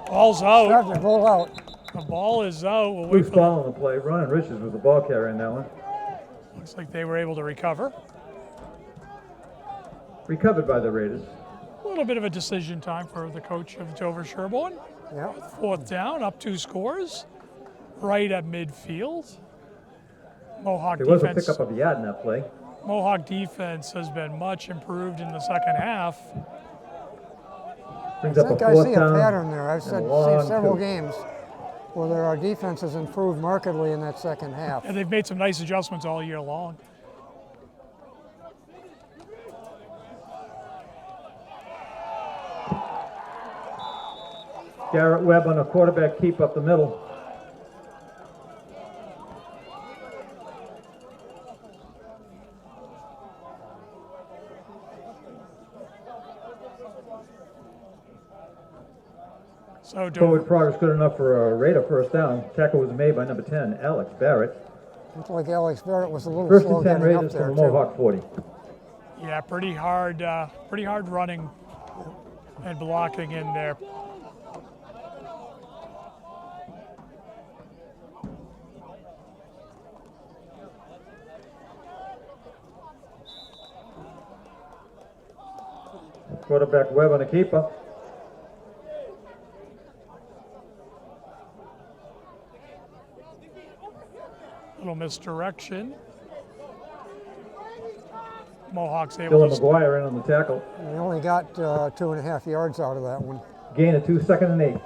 Speaker 2: Ball's out.
Speaker 1: Starting to roll out.
Speaker 2: The ball is out. We'll wait
Speaker 3: Loose
Speaker 2: for
Speaker 3: ball on the play. Ron Richards was the ball carrier in that one.
Speaker 2: Looks like they were able to recover.
Speaker 3: Recovered by the Raiders.
Speaker 2: A little bit of a decision time for the coach of Dover-Sherborn.
Speaker 1: Yeah.
Speaker 2: 4th down, up 2 scores, right at midfield. Mohawk
Speaker 3: There was a
Speaker 2: defense.
Speaker 3: pickup of a yard in that play.
Speaker 2: Mohawk defense has been much improved in the second half.
Speaker 3: Brings
Speaker 1: I
Speaker 3: up a
Speaker 1: think I
Speaker 3: 4th
Speaker 1: see a
Speaker 3: down.
Speaker 1: pattern there. I've
Speaker 3: and
Speaker 1: seen
Speaker 3: long
Speaker 1: several
Speaker 3: 2.
Speaker 1: games where our defense has improved markedly in that second half.
Speaker 2: And they've made some nice adjustments all year long.
Speaker 3: Garrett Webb on a quarterback keep up the middle.
Speaker 2: So Dover,
Speaker 3: Forward progress good enough for a Raider 1st down. Tackle was made by number 10, Alex Barrett.
Speaker 1: Looks like Alex Barrett was a little
Speaker 3: 1st
Speaker 1: slow
Speaker 3: and 10
Speaker 1: getting up
Speaker 3: Raiders
Speaker 1: there
Speaker 3: from the
Speaker 1: too.
Speaker 3: Mohawk 40.
Speaker 2: yeah, pretty hard running and blocking in there.
Speaker 3: Quarterback Webb on a keeper.
Speaker 2: Little misdirection. Mohawks able
Speaker 3: Dylan
Speaker 2: to
Speaker 3: McGuire in on the tackle.
Speaker 1: We only got 2.5 yards out of that one.
Speaker 3: Gain of 2, 2nd and 8.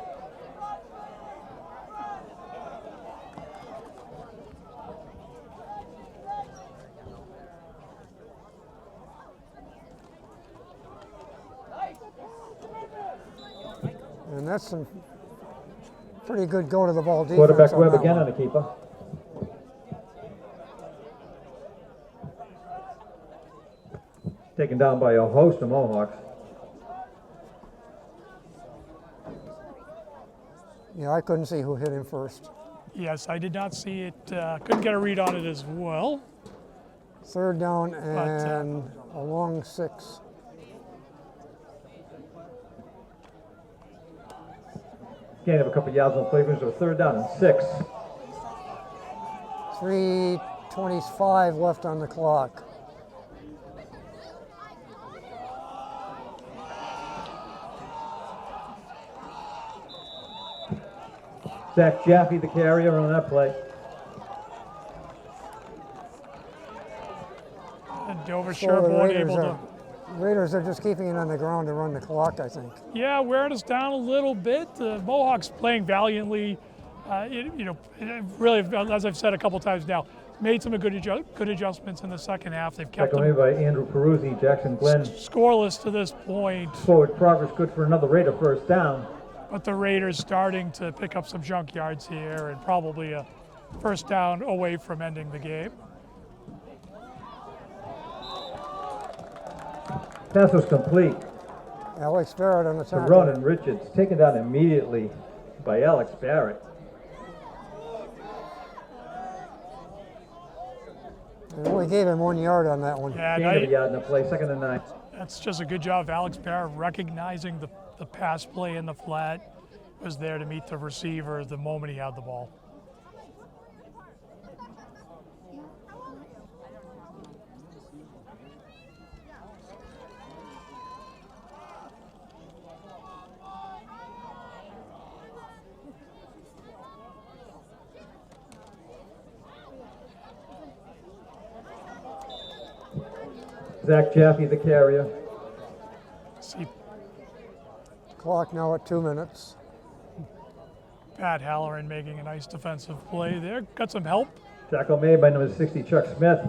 Speaker 1: And that's some pretty good go to the ball defense.
Speaker 3: Quarterback
Speaker 1: on
Speaker 3: Webb
Speaker 1: that
Speaker 3: again
Speaker 1: one.
Speaker 3: on a keeper. Taken down by a host of Mohawks.
Speaker 1: Yeah, I couldn't see who hit him first.
Speaker 2: Yes, I did not see it. Couldn't get a read on it as well.
Speaker 1: 3rd down and a long 6.
Speaker 3: Gain of a couple yards on the play, brings it to a 3rd down and 6.
Speaker 1: 3:25 left on the clock.
Speaker 3: Zach Jaffe, the carrier on that play.
Speaker 2: And
Speaker 1: So the
Speaker 2: Dover-Sherborn able to.
Speaker 1: Raiders are just keeping it on the ground to run the clock, I think.
Speaker 2: Yeah, wearing us down a little bit. The Mohawks playing valiantly. Really, as I've said a couple times now, made some good adjustments in the second half. They've kept
Speaker 3: Tackle
Speaker 2: them
Speaker 3: made by Andrew Peruzzi, Jackson Glenn.
Speaker 2: scoreless to this point,
Speaker 3: Forward progress good for another Raider 1st down.
Speaker 2: but the Raiders starting to pick up some junk yards here and probably a 1st down away from ending the game.
Speaker 3: Pass was complete
Speaker 1: Alex Barrett on the
Speaker 3: to
Speaker 1: tackle.
Speaker 3: Ronan Richards. Taken down immediately by Alex Barrett.
Speaker 1: They only gave him 1 yard on that one.
Speaker 2: Yeah,
Speaker 3: Gain of a yard in the play, 2nd and 9.
Speaker 2: that's just a good job of Alex Barrett recognizing the pass play in the flat. Was there to meet the receiver the moment he had the ball.
Speaker 3: Zach Jaffe, the carrier.
Speaker 2: See
Speaker 1: Clock now at 2 minutes.
Speaker 2: Pat Halloran making a nice defensive play there. Got some help.
Speaker 3: Tackle made by number 60, Chuck Smith.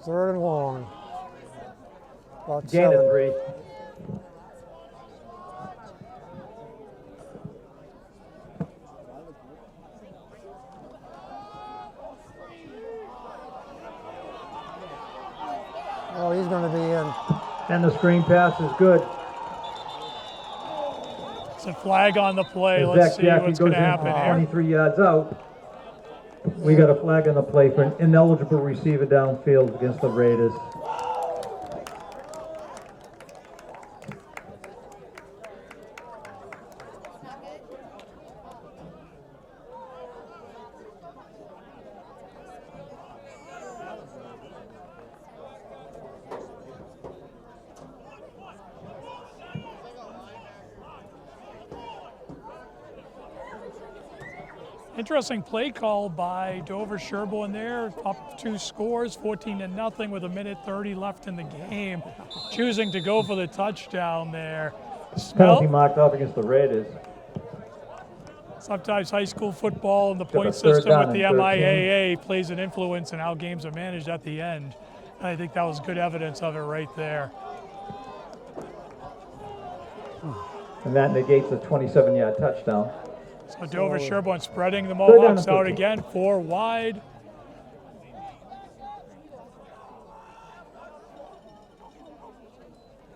Speaker 1: Third and long. About
Speaker 3: Gain of
Speaker 1: 7.
Speaker 3: 3.
Speaker 1: Oh, he's going to be in.
Speaker 3: And the screen pass is good.
Speaker 2: It's a flag on the play.
Speaker 3: As
Speaker 2: Let's
Speaker 3: Zach
Speaker 2: see
Speaker 3: Jackie
Speaker 2: what's
Speaker 3: goes
Speaker 2: going to
Speaker 3: in
Speaker 2: happen
Speaker 3: from
Speaker 2: here.
Speaker 3: 23 yards out. We got a flag on the play for an ineligible receiver downfield against the Raiders.
Speaker 2: Interesting play call by Dover-Sherborn there. Up 2 scores, 14-0 with 1:30 left in the game. Choosing to go for the touchdown there.
Speaker 3: Penalty marked off against the Raiders.
Speaker 2: Sometimes high school football and the
Speaker 3: Got
Speaker 2: point
Speaker 3: a third
Speaker 2: system
Speaker 3: down
Speaker 2: with the
Speaker 3: and 13.
Speaker 2: MIAA plays an influence in how games are managed at the end. And I think that was good evidence of it right there.
Speaker 3: And that negates a 27-yard touchdown.
Speaker 2: So Dover-Sherborn spreading the
Speaker 3: Third down
Speaker 2: Mohawks
Speaker 3: and
Speaker 2: out
Speaker 3: 13.
Speaker 2: again, 4 wide.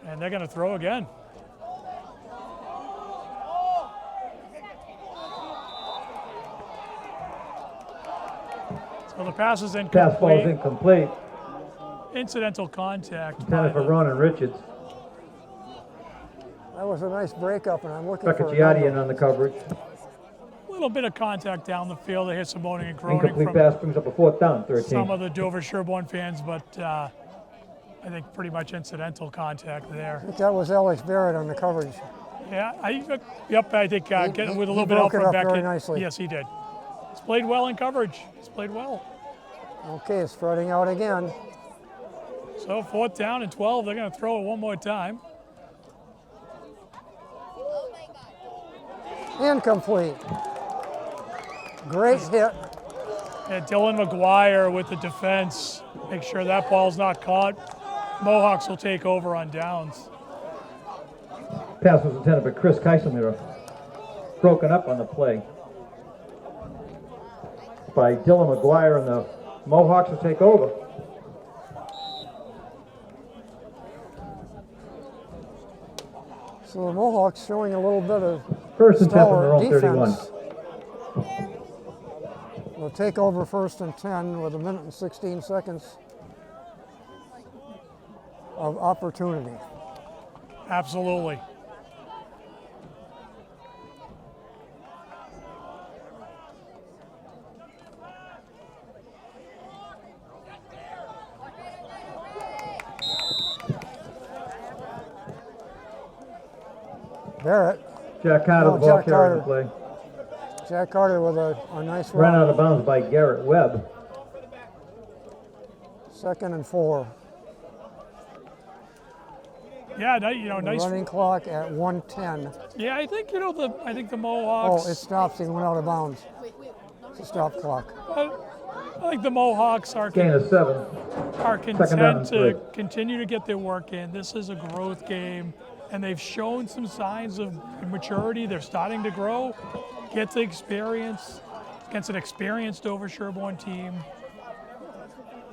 Speaker 2: And they're going to throw again. So the pass is
Speaker 3: Pass ball's
Speaker 2: incomplete.
Speaker 3: incomplete.
Speaker 2: Incidental contact.
Speaker 3: Intended for Ronan Richards.
Speaker 1: That was a nice breakup, and I'm looking for
Speaker 3: Beccagiati in
Speaker 1: another.
Speaker 3: on the coverage.
Speaker 2: A little bit of contact down the field. They hit some moaning and groaning
Speaker 3: Incomplete
Speaker 2: from
Speaker 3: pass brings up a 4th down, 13.
Speaker 2: some of the Dover-Sherborn fans, but I think pretty much incidental contact there.
Speaker 1: I think that was Alex Barrett on the coverage.
Speaker 2: Yeah, I think getting with a little
Speaker 1: he
Speaker 2: bit help
Speaker 1: broke it
Speaker 2: from
Speaker 1: up
Speaker 2: Beckett.
Speaker 1: very nicely.
Speaker 2: Yes, he did. He's played well in coverage. He's played well.
Speaker 1: Okay, spreading out again.
Speaker 2: So 4th down and 12. They're going to throw it one more time.
Speaker 1: Incomplete. Great hit.
Speaker 2: And Dylan McGuire with the defense. Make sure that ball's not caught. Mohawks will take over on downs.
Speaker 3: Pass was intended for Chris Keiselmuller. Broken up on the play by Dylan McGuire, and the Mohawks will take over.
Speaker 1: So the Mohawks showing a little bit of
Speaker 3: First and 10 from their
Speaker 1: stalwart
Speaker 3: own 31.
Speaker 1: defense. They'll take over 1st and 10 with 1 minute and 16 seconds of opportunity.
Speaker 2: Absolutely.
Speaker 1: Barrett,
Speaker 3: Jack Carter,
Speaker 1: Oh,
Speaker 3: the ball
Speaker 1: Jack
Speaker 3: carrier in the
Speaker 1: Carter.
Speaker 3: play.
Speaker 1: Jack Carter with a nice
Speaker 3: Ran
Speaker 1: run.
Speaker 3: out of bounds by Garrett Webb.
Speaker 1: 2nd and 4.
Speaker 2: Yeah,
Speaker 1: The
Speaker 2: nice.
Speaker 1: running clock at 1:10.
Speaker 2: Yeah, I think the
Speaker 1: Oh,
Speaker 2: Mohawks.
Speaker 1: it stops. He went out of bounds. It's a stop clock.
Speaker 2: I think the Mohawks are
Speaker 3: Gain of 7.
Speaker 2: content
Speaker 3: down and
Speaker 2: to
Speaker 3: 3.
Speaker 2: continue to get their work in. This is a growth game, and they've shown some signs of maturity. They're starting to grow, get the experience against an experienced Dover-Sherborn team.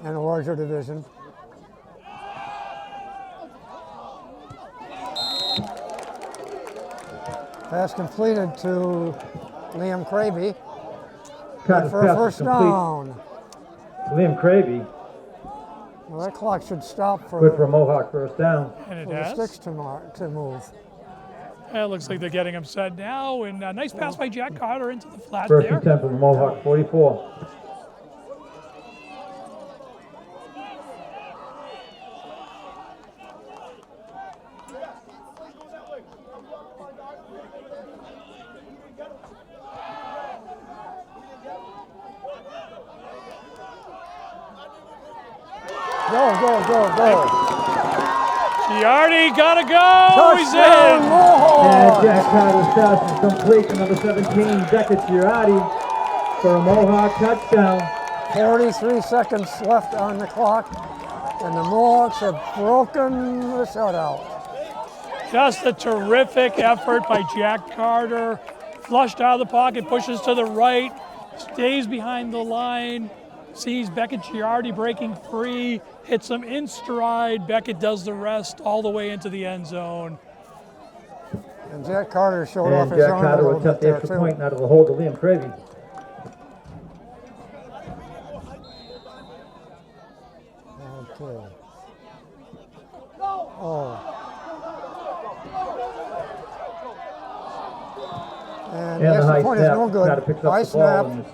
Speaker 1: And a larger division. Pass completed to Liam Craby
Speaker 3: Carter's
Speaker 1: for a
Speaker 3: pass is
Speaker 1: first
Speaker 3: complete.
Speaker 1: down.
Speaker 3: Liam Cravey,
Speaker 1: Well, that clock should stop for,
Speaker 3: good for a Mohawk first down.
Speaker 2: And it
Speaker 1: for the
Speaker 2: has.
Speaker 1: sticks to move.
Speaker 2: It looks like they're getting him set now, and a nice pass by Jack Carter into the flat
Speaker 3: First
Speaker 2: there.
Speaker 3: and 10 from the Mohawk 44.
Speaker 1: Go.
Speaker 2: Giardi gotta go. He's
Speaker 1: Touchdown,
Speaker 2: in.
Speaker 3: And
Speaker 1: Mohawks!
Speaker 3: Jack Carter's pass is complete to number 17, Beckett Girardi, for a Mohawk touchdown.
Speaker 1: 43 seconds left on the clock, and the Mohawks have broken the shutout.
Speaker 2: Just a terrific effort by Jack Carter. Flushed out of the pocket, pushes to the right, stays behind the line, sees Beckett Giardi breaking free, hits him in stride. Beckett does the rest all the way into the end zone.
Speaker 1: And Jack Carter showed off
Speaker 3: And
Speaker 1: his
Speaker 3: Jack
Speaker 1: arm a
Speaker 3: Carter will
Speaker 1: little bit
Speaker 3: attempt the
Speaker 1: there
Speaker 3: extra
Speaker 1: too.
Speaker 3: point out of the hold of Liam Cravey.
Speaker 1: Okay. Oh. And the
Speaker 3: And the
Speaker 1: extra
Speaker 3: high
Speaker 1: point is
Speaker 3: snap.
Speaker 1: no
Speaker 3: Carter
Speaker 1: good.
Speaker 3: picks
Speaker 1: High
Speaker 3: up the ball.
Speaker 1: snap.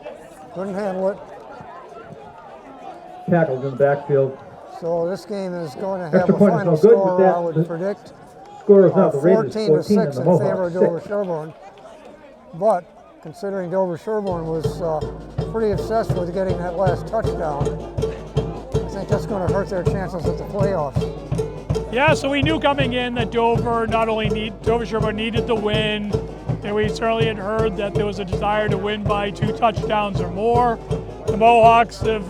Speaker 3: And
Speaker 1: Couldn't handle it.
Speaker 3: tackled in the backfield.
Speaker 1: So this game is going to have
Speaker 3: Extra
Speaker 1: a
Speaker 3: point is
Speaker 1: final
Speaker 3: no good, but
Speaker 1: score,
Speaker 3: that-
Speaker 1: I would predict,
Speaker 3: Score is now
Speaker 1: of
Speaker 3: the Raiders
Speaker 1: 14 to
Speaker 3: 14 and
Speaker 1: 6
Speaker 3: the
Speaker 1: in favor
Speaker 3: Mohawks
Speaker 1: of
Speaker 3: 6.
Speaker 1: Dover-Sherborn. But considering Dover-Sherborn was pretty obsessed with getting that last touchdown, I think that's going to hurt their chances at the playoffs.
Speaker 2: Yeah, so we knew coming in that Dover-Sherborn needed the win, and we certainly had heard that there was a desire to win by 2 touchdowns or more. The Mohawks have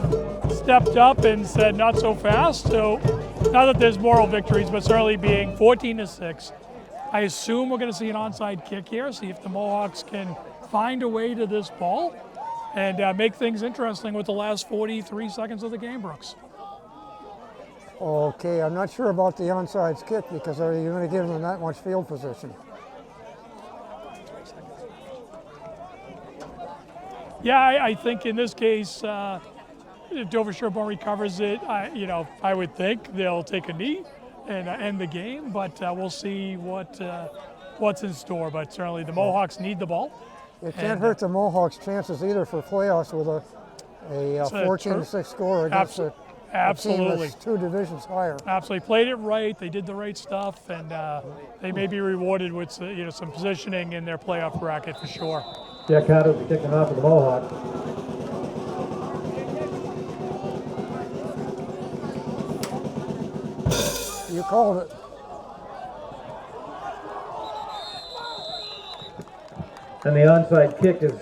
Speaker 2: stepped up and said not so fast, so not that there's moral victories, but certainly being 14 to 6. I assume we're going to see an onside kick here, see if the Mohawks can find a way to this ball and make things interesting with the last 43 seconds of the game, Brooks.
Speaker 1: Okay, I'm not sure about the onside kick because are you going to give them that much field position?
Speaker 2: Yeah, I think in this case, if Dover-Sherborn recovers it, I would think they'll take a knee and end the game, but we'll see what's in store. But certainly the Mohawks need the ball.
Speaker 1: It can't hurt the Mohawks' chances either for playoffs with a 14 to 6 score against a team
Speaker 2: Absolutely.
Speaker 1: that's 2 divisions higher.
Speaker 2: Absolutely. Played it right. They did the right stuff, and they may be rewarded with some positioning in their playoff bracket for sure.
Speaker 3: Jack Carter will be kicking off for the Mohawks.
Speaker 1: You called it.
Speaker 3: And the onside kick is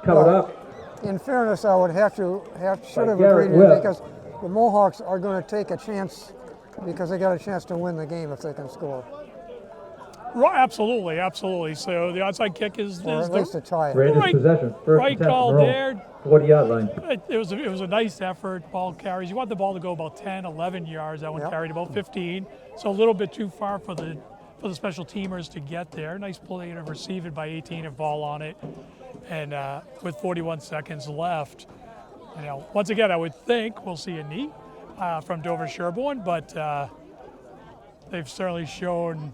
Speaker 3: covered
Speaker 1: Well,
Speaker 3: up.
Speaker 1: In fairness, I would should have
Speaker 3: Garrett
Speaker 1: agreed with it
Speaker 3: Webb.
Speaker 1: because the Mohawks are going to take a chance because they got a chance to win the game if they can score,
Speaker 2: Right, absolutely, absolutely. So the onside kick is
Speaker 1: or at
Speaker 2: the
Speaker 1: least to tie it.
Speaker 3: Raiders
Speaker 2: Right-
Speaker 3: possession. First
Speaker 2: right
Speaker 3: attempt
Speaker 2: call
Speaker 3: in a row.
Speaker 2: there.
Speaker 3: 40-yard line.
Speaker 2: It was a nice effort. Ball carries. You want the ball to go about 10, 11 yards. That one
Speaker 1: Yep.
Speaker 2: carried about 15, so a little bit too far for the special teamers to get there. Nice play to receive it by 18 and fall on it, and with 41 seconds left, once again, I would think we'll see a knee from Dover-Sherborn, but they've certainly shown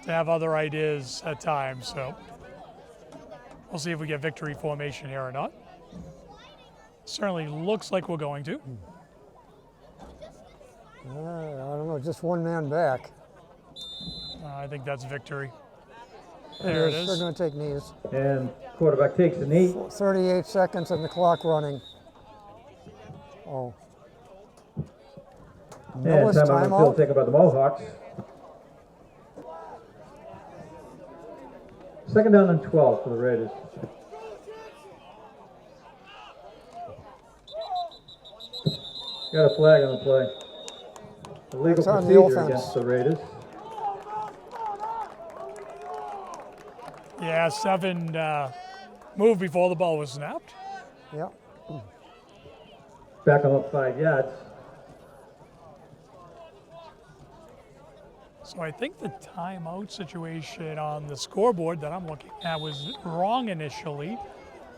Speaker 2: to have other ideas at times. So we'll see if we get victory formation here or not. Certainly looks like we're going to.
Speaker 1: I don't know, just one man back.
Speaker 2: I think that's victory. There it
Speaker 1: They're
Speaker 2: is.
Speaker 1: going to take knees.
Speaker 3: And quarterback takes the knee.
Speaker 1: 38 seconds and the clock running. Oh.
Speaker 3: And
Speaker 1: Noah's
Speaker 3: time on the field
Speaker 1: timeout.
Speaker 3: taken by the Mohawks. Second down and 12 for the Raiders. Got a flag on the play. Illegal
Speaker 1: That's on the
Speaker 3: procedure
Speaker 1: offense.
Speaker 3: against the Raiders.
Speaker 2: Yeah, 7 moved before the ball was snapped.
Speaker 1: Yeah.
Speaker 3: Back them up 5 yards.
Speaker 2: So I think the timeout situation on the scoreboard that I'm looking at was wrong initially.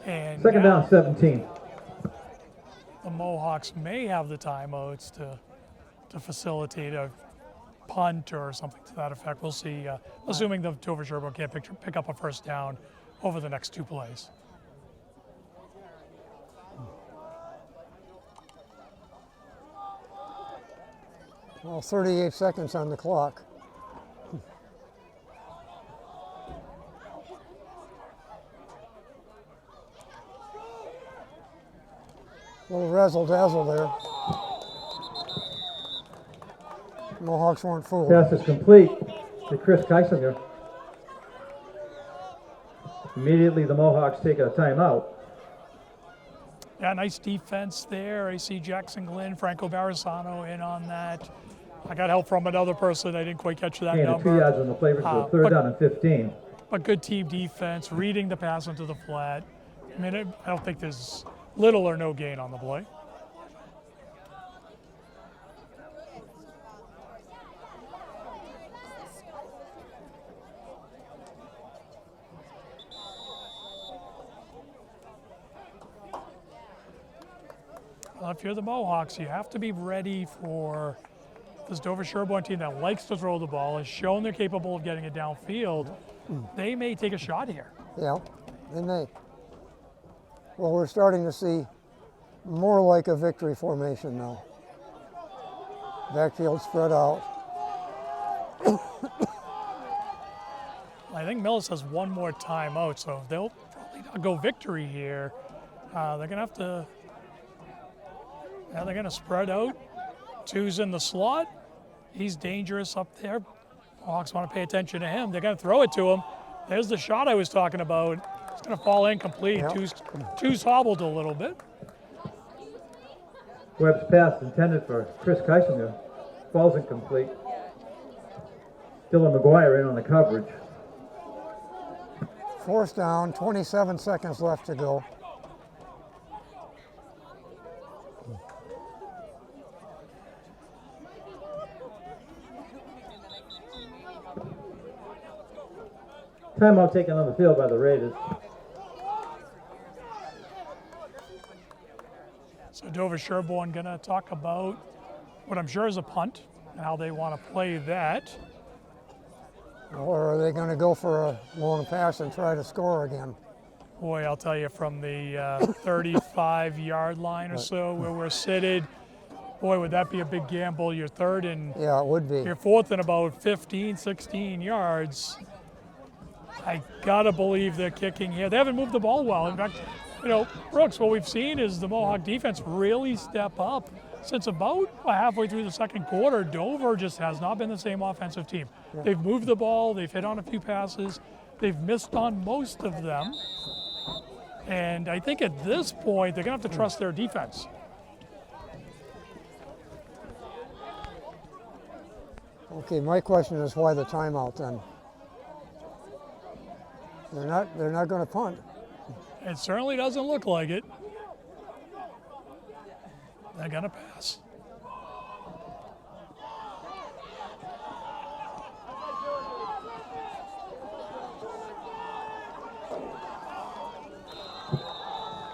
Speaker 2: And
Speaker 3: Second
Speaker 2: now
Speaker 3: down, 17.
Speaker 2: the Mohawks may have the timeouts to facilitate a punt or something to that effect. We'll see, assuming the Dover-Sherborn can't pick up a first down over the next 2 plays.
Speaker 1: Well, 38 seconds on the clock. Little razzle-dazzle there. Mohawks weren't fooled.
Speaker 3: Pass is complete to Chris Keisinger. Immediately the Mohawks take a timeout.
Speaker 2: Yeah, nice defense there. I see Jackson Glenn, Franco Barisano in on that. I got help from another person. I didn't quite catch that
Speaker 3: Gain of 2
Speaker 2: number.
Speaker 3: yards on the play for
Speaker 2: but-
Speaker 3: third down and 15.
Speaker 2: But good team defense, reading the pass into the flat. I mean, I don't think there's little or no gain on the play. Well, if you're the Mohawks, you have to be ready for this Dover-Sherborn team that likes to throw the ball, has shown they're capable of getting it downfield. They may take a shot here.
Speaker 1: Yeah, they may. Well, we're starting to see more like a victory formation now. Backfield spread out.
Speaker 2: I think Millis has one more timeout, so they'll probably not go victory here. They're going to have to, they're going to spread out. Two's in the slot. He's dangerous up there. Hawks want to pay attention to him. They're going to throw it to him. There's the shot I was talking about. It's going to fall incomplete.
Speaker 1: Yep.
Speaker 2: Two's hobbled a little bit.
Speaker 3: Webb's pass intended for Chris Keisinger falls incomplete. Dylan McGuire in on the coverage.
Speaker 1: Fourth down, 27 seconds left to go.
Speaker 3: Timeout taken on the field by the Raiders.
Speaker 2: So Dover-Sherborn going to talk about what I'm sure is a punt and how they want to play that.
Speaker 1: Or are they going to go for a long pass and try to score again?
Speaker 2: Boy, I'll tell you, from the 35-yard line or so where we're seated, boy, would that be a big gamble. You're third and
Speaker 1: Yeah, it would be.
Speaker 2: you're fourth and about 15, 16 yards. I gotta believe they're kicking here. They haven't moved the ball well. In fact, you know, Brooks, what we've seen is the Mohawk defense really step up. Since about halfway through the second quarter, Dover just has not been the same offensive team.
Speaker 1: Yeah.
Speaker 2: They've moved the ball, they've hit on a few passes, they've missed on most of them. And I think at this point, they're gonna have to trust their defense.
Speaker 1: Okay, my question is why the timeout then? They're not going to punt.
Speaker 2: It certainly doesn't look like it. They're gonna pass.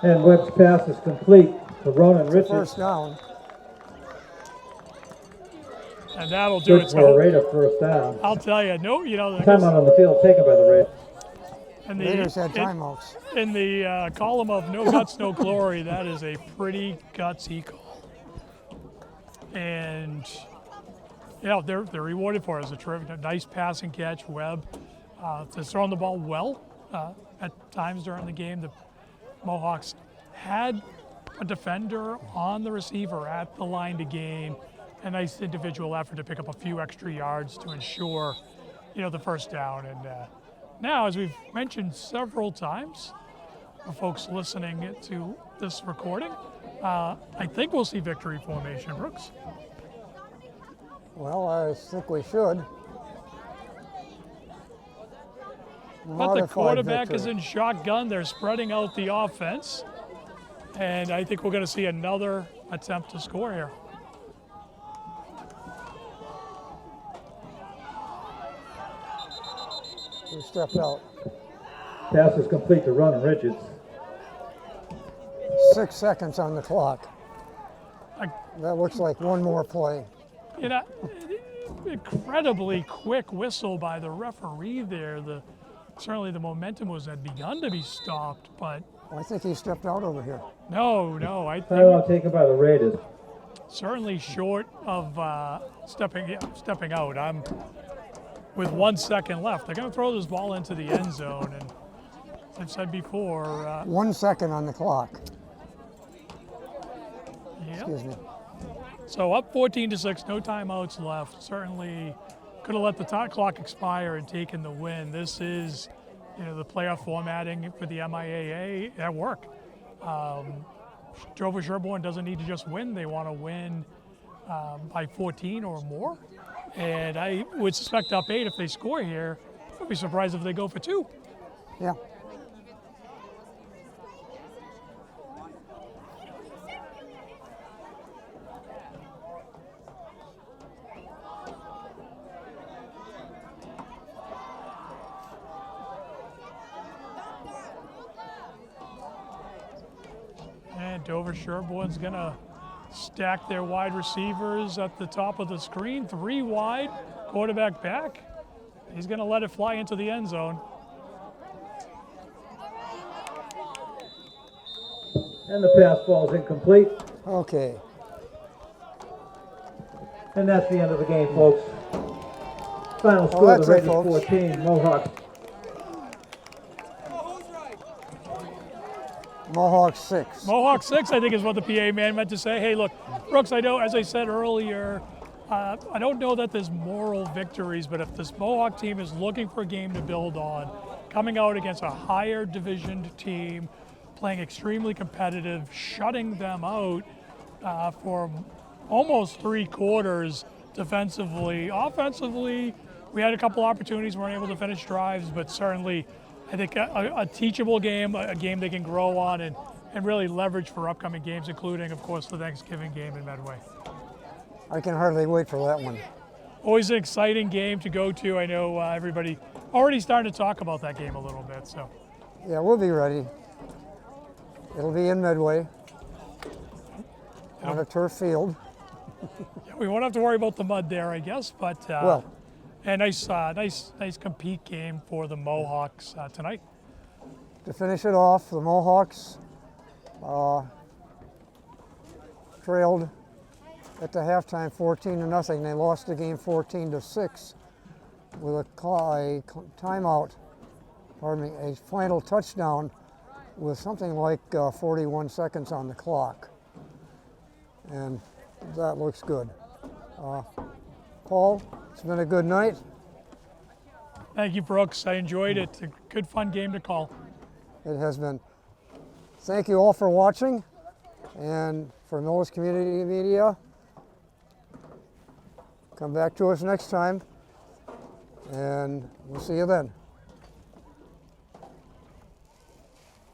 Speaker 3: And Webb's pass is complete to Ronan Richards.
Speaker 1: First down.
Speaker 2: And that'll do it.
Speaker 3: Good for a Raider first down.
Speaker 2: I'll tell you, no, you know,
Speaker 3: Timeout on the field taken by the Raiders.
Speaker 2: and
Speaker 1: Raiders had timeouts.
Speaker 2: in the column of no guts, no glory, that is a pretty gutsy call. And yeah, they're rewarded for it. It's a terrific, nice passing catch. Webb has thrown the ball well at times during the game. The Mohawks had a defender on the receiver at the line to gain. A nice individual effort to pick up a few extra yards to ensure, you know, the first down. And now, as we've mentioned several times, for folks listening to this recording, I think we'll see victory formation, Brooks.
Speaker 1: Well, I think we should.
Speaker 2: But the quarterback
Speaker 1: victory.
Speaker 2: is in shotgun. They're spreading out the offense. And I think we're going to see another attempt to score here.
Speaker 1: He stepped out.
Speaker 3: Pass is complete to Ronan Richards.
Speaker 1: 6 seconds on the clock. That looks like one more play.
Speaker 2: You know, incredibly quick whistle by the referee there. Certainly the momentum had begun to be stopped, but
Speaker 1: I think he stepped out over here.
Speaker 2: no, I think
Speaker 3: Timeout taken by the Raiders.
Speaker 2: certainly short of stepping out. I'm with 1 second left. They're going to throw this ball into the end zone, and as I've said before,
Speaker 1: 1 second on the clock.
Speaker 2: yeah.
Speaker 1: Excuse me.
Speaker 2: So up 14-6, no timeouts left. Certainly could have let the clock expire and taken the win. This is, you know, the playoff formatting for the MIAA at work. Dover-Sherborn doesn't need to just win; they want to win by 14 or more. And I would suspect up 8 if they score here. I'd be surprised if they go for 2.
Speaker 1: Yeah.
Speaker 2: And Dover-Sherborn's gonna stack their wide receivers at the top of the screen, 3 wide, quarterback back. He's going to let it fly into the end zone.
Speaker 3: And the pass falls incomplete.
Speaker 1: Okay.
Speaker 3: And that's the end of the game, folks. Final score,
Speaker 1: that's
Speaker 3: the
Speaker 1: it,
Speaker 3: Raiders
Speaker 1: folks.
Speaker 3: 14, Mohawks.
Speaker 1: Mohawks 6.
Speaker 2: Mohawk 6, I think, is what the PA man meant to say. Hey, look, Brooks, I know, as I said earlier, I don't know that there's moral victories, but if this Mohawk team is looking for a game to build on, coming out against a higher divisioned team, playing extremely competitive, shutting them out for almost 3 quarters defensively. Offensively, we had a couple opportunities, weren't able to finish drives, but certainly I think a teachable game, a game they can grow on and really leverage for upcoming games, including, of course, the Thanksgiving game in Medway.
Speaker 1: I can hardly wait for that one.
Speaker 2: Always an exciting game to go to. I know everybody already starting to talk about that game a little bit. So
Speaker 1: Yeah, we'll be ready. It'll be in Medway on a turf field.
Speaker 2: yeah, we won't have to worry about the mud there, I guess. But
Speaker 1: Well,
Speaker 2: a nice compete game for the Mohawks tonight.
Speaker 1: to finish it off, the Mohawks trailed at the halftime 14-0. They lost the game 14-6 with a timeout, a final touchdown with something like 41 seconds on the clock. And that looks good. Paul, it's been a good night.
Speaker 2: Thank you, Brooks. I enjoyed it. A good, fun game to call.
Speaker 1: It has been. Thank you all for watching, and for Millis Community Media, come back to us next time, and we'll see you then.